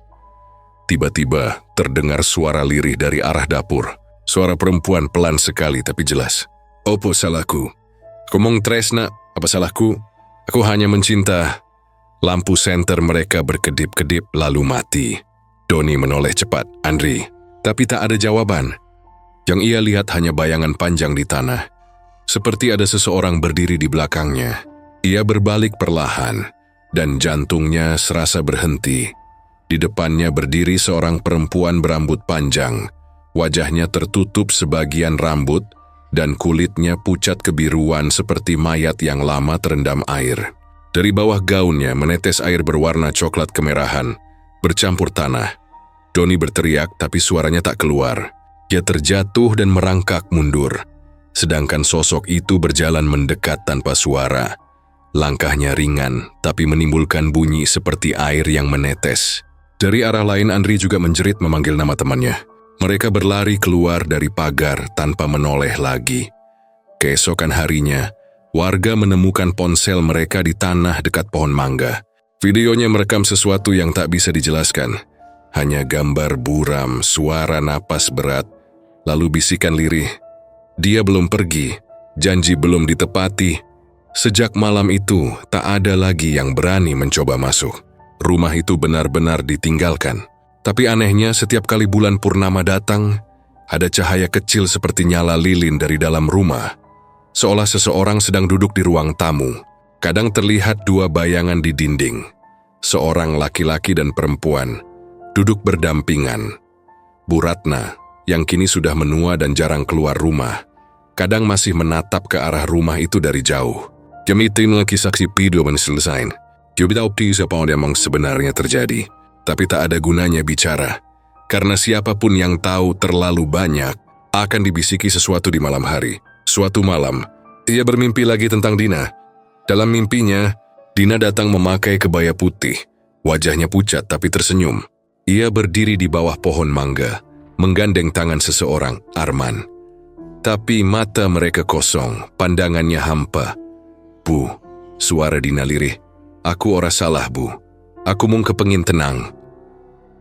Speaker 1: Tiba-tiba terdengar suara lirih dari arah dapur. Suara perempuan pelan sekali tapi jelas. Opo salahku? Komong tresna, apa salahku? Aku hanya mencinta. Lampu senter mereka berkedip-kedip lalu mati. Doni menoleh cepat, Andri. Tapi tak ada jawaban. Yang ia lihat hanya bayangan panjang di tanah. Seperti ada seseorang berdiri di belakangnya. Ia berbalik perlahan, dan jantungnya serasa berhenti. Di depannya berdiri seorang perempuan berambut panjang. Wajahnya tertutup sebagian rambut, dan kulitnya pucat kebiruan seperti mayat yang lama terendam air. Dari bawah gaunnya menetes air berwarna coklat kemerahan, bercampur tanah. Doni berteriak tapi suaranya tak keluar. Ia terjatuh dan merangkak mundur. Sedangkan sosok itu berjalan mendekat tanpa suara. Langkahnya ringan, tapi menimbulkan bunyi seperti air yang menetes. Dari arah lain Andri juga menjerit memanggil nama temannya. Mereka berlari keluar dari pagar tanpa menoleh lagi. Keesokan harinya, warga menemukan ponsel mereka di tanah dekat pohon mangga. Videonya merekam sesuatu yang tak bisa dijelaskan. Hanya gambar buram, suara napas berat, lalu bisikan lirih. Dia belum pergi, janji belum ditepati. Sejak malam itu, tak ada lagi yang berani mencoba masuk. Rumah itu benar-benar ditinggalkan. Tapi anehnya, setiap kali bulan purnama datang, ada cahaya kecil seperti nyala lilin dari dalam rumah. Seolah seseorang sedang duduk di ruang tamu. Kadang terlihat 2 bayangan di dinding. Seorang laki-laki dan perempuan, duduk berdampingan. Bu Ratna, yang kini sudah menua dan jarang keluar rumah, kadang masih menatap ke arah rumah itu dari jauh. Jam itu kisah si video selesai. Dia tahu siapa yang sebenarnya terjadi, tapi tak ada gunanya bicara, karena siapapun yang tahu terlalu banyak akan dibisiki sesuatu di malam hari. Suatu malam, ia bermimpi lagi tentang Dina. Dalam mimpinya, Dina datang memakai kebaya putih, wajahnya pucat tapi tersenyum. Ia berdiri di bawah pohon mangga, menggandeng tangan seseorang, Arman. Tapi mata mereka kosong, pandangannya hampa. Bu, suara Dina lirih. Aku ora salah, Bu. Aku mung kepengin tenang.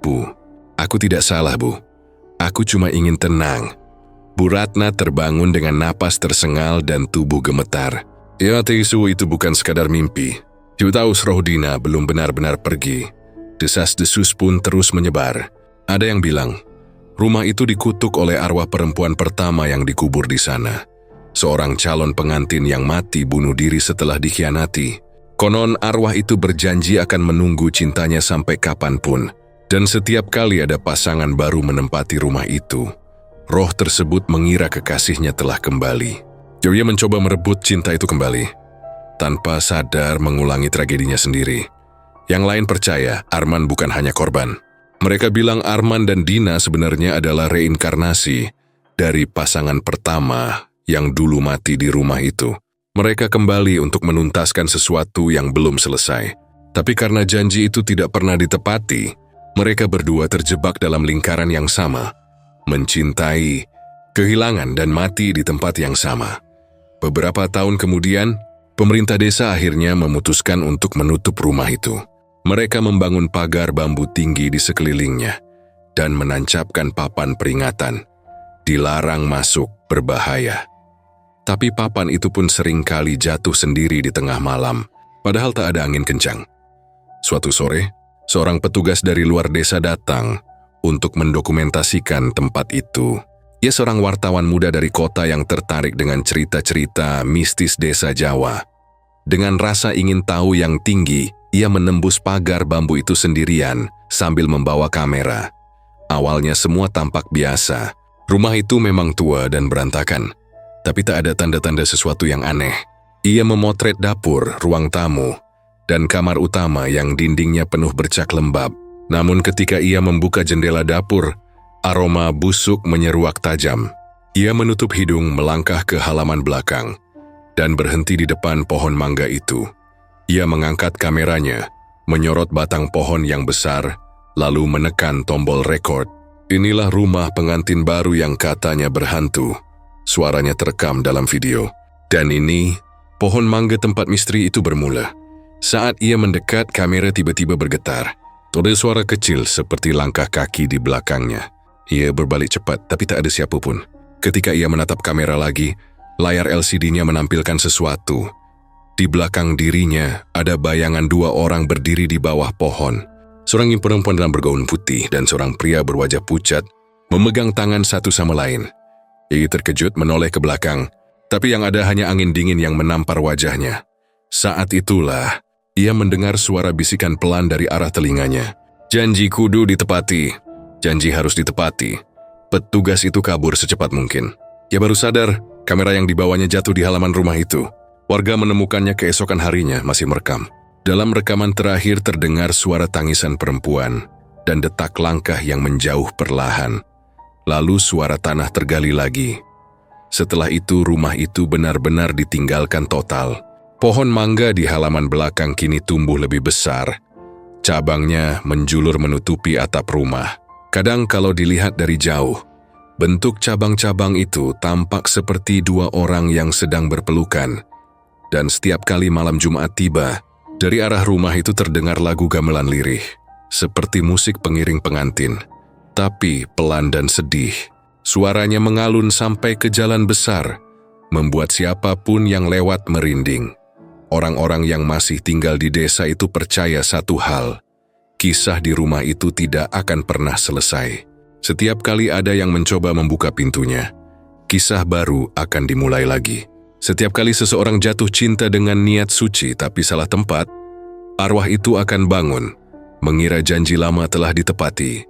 Speaker 1: Bu, aku tidak salah, Bu. Aku cuma ingin tenang. Bu Ratna terbangun dengan napas tersengal dan tubuh gemetar. Ya, tisu itu bukan sekadar mimpi. Dia tahu roh Dina belum benar-benar pergi. Desas-desus pun terus menyebar. Ada yang bilang, rumah itu dikutuk oleh arwah perempuan pertama yang dikubur di sana. Seorang calon pengantin yang mati bunuh diri setelah dikhianati. Konon arwah itu berjanji akan menunggu cintanya sampai kapanpun. Dan setiap kali ada pasangan baru menempati rumah itu, roh tersebut mengira kekasihnya telah kembali. Joya mencoba merebut cinta itu kembali. tanpa sadar mengulangi tragedinya sendiri. Yang lain percaya Arman bukan hanya korban. Mereka bilang Arman dan Dina sebenarnya adalah reinkarnasi dari pasangan pertama yang dulu mati di rumah itu. Mereka kembali untuk menuntaskan sesuatu yang belum selesai. Tapi karena janji itu tidak pernah ditepati, mereka berdua terjebak dalam lingkaran yang sama, mencintai, kehilangan dan mati di tempat yang sama. Beberapa tahun kemudian, pemerintah desa akhirnya memutuskan untuk menutup rumah itu. Mereka membangun pagar bambu tinggi di sekelilingnya dan menancapkan papan peringatan. Dilarang masuk, berbahaya. Tapi papan itu pun seringkali jatuh sendiri di tengah malam, padahal tak ada angin kencang. Suatu sore, seorang petugas dari luar desa datang untuk mendokumentasikan tempat itu. Ia seorang wartawan muda dari kota yang tertarik dengan cerita-cerita mistis desa Jawa. Dengan rasa ingin tahu yang tinggi, ia menembus pagar bambu itu sendirian sambil membawa kamera. Awalnya semua tampak biasa. Rumah itu memang tua dan berantakan, tapi tak ada tanda-tanda sesuatu yang aneh. Ia memotret dapur, ruang tamu, dan kamar utama yang dindingnya penuh bercak lembab. Namun ketika ia membuka jendela dapur, aroma busuk menyeruak tajam. Ia menutup hidung melangkah ke halaman belakang dan berhenti di depan pohon mangga itu. Ia mengangkat kameranya, menyorot batang pohon yang besar, lalu menekan tombol rekod. Inilah rumah pengantin baru yang katanya berhantu. Suaranya terekam dalam video. Dan ini, pohon mangga tempat misteri itu bermula. Saat ia mendekat, kamera tiba-tiba bergetar. Ada suara kecil seperti langkah kaki di belakangnya. Ia berbalik cepat, tapi tak ada siapapun. Ketika ia menatap kamera lagi, layar LCD-nya menampilkan sesuatu. Di belakang dirinya, ada bayangan dua orang berdiri di bawah pohon. Seorang perempuan dalam bergaun putih dan seorang pria berwajah pucat, memegang tangan satu sama lain. Ia terkejut menoleh ke belakang, tapi yang ada hanya angin dingin yang menampar wajahnya. Saat itulah, ia mendengar suara bisikan pelan dari arah telinganya. Janji kudu ditepati. Janji harus ditepati. Petugas itu kabur secepat mungkin. Ia baru sadar, kamera yang dibawanya jatuh di halaman rumah itu. Warga menemukannya keesokan harinya masih merekam. Dalam rekaman terakhir terdengar suara tangisan perempuan dan detak langkah yang menjauh perlahan. Lalu suara tanah tergali lagi. Setelah itu rumah itu benar-benar ditinggalkan total. Pohon mangga di halaman belakang kini tumbuh lebih besar. Cabangnya menjulur menutupi atap rumah. Kadang kalau dilihat dari jauh, bentuk cabang-cabang itu tampak seperti dua orang yang sedang berpelukan. Dan setiap kali malam Jumat tiba, dari arah rumah itu terdengar lagu gamelan lirih, seperti musik pengiring pengantin, tapi pelan dan sedih. Suaranya mengalun sampai ke jalan besar, membuat siapapun yang lewat merinding. Orang-orang yang masih tinggal di desa itu percaya satu hal, kisah di rumah itu tidak akan pernah selesai. Setiap kali ada yang mencoba membuka pintunya, kisah baru akan dimulai lagi. Setiap kali seseorang jatuh cinta dengan niat suci tapi salah tempat, arwah itu akan bangun, mengira janji lama telah ditepati.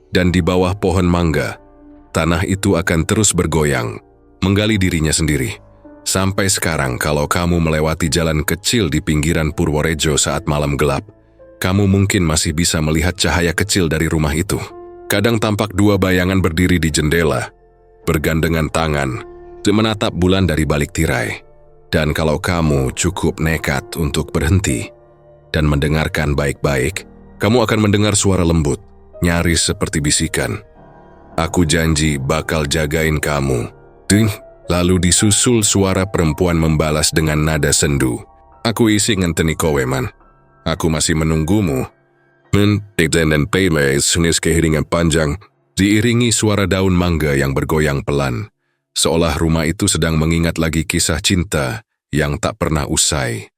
Speaker 1: Dan di bawah pohon mangga, tanah itu akan terus bergoyang, menggali dirinya sendiri. Sampai sekarang kalau kamu melewati jalan kecil di pinggiran Purworejo saat malam gelap, kamu mungkin masih bisa melihat cahaya kecil dari rumah itu. Kadang tampak dua bayangan berdiri di jendela, bergandengan tangan, menatap bulan dari balik tirai. Dan kalau kamu cukup nekat untuk berhenti dan mendengarkan baik-baik, kamu akan mendengar suara lembut, nyaris seperti bisikan. Aku janji bakal jagain kamu. Ding, lalu disusul suara perempuan membalas dengan nada sendu. Aku isi ngenteni kowe man. Aku masih menunggumu. Dan pele senis kehiringan panjang, diiringi suara daun mangga yang bergoyang pelan. Seolah rumah itu sedang mengingat lagi kisah cinta yang tak pernah usai.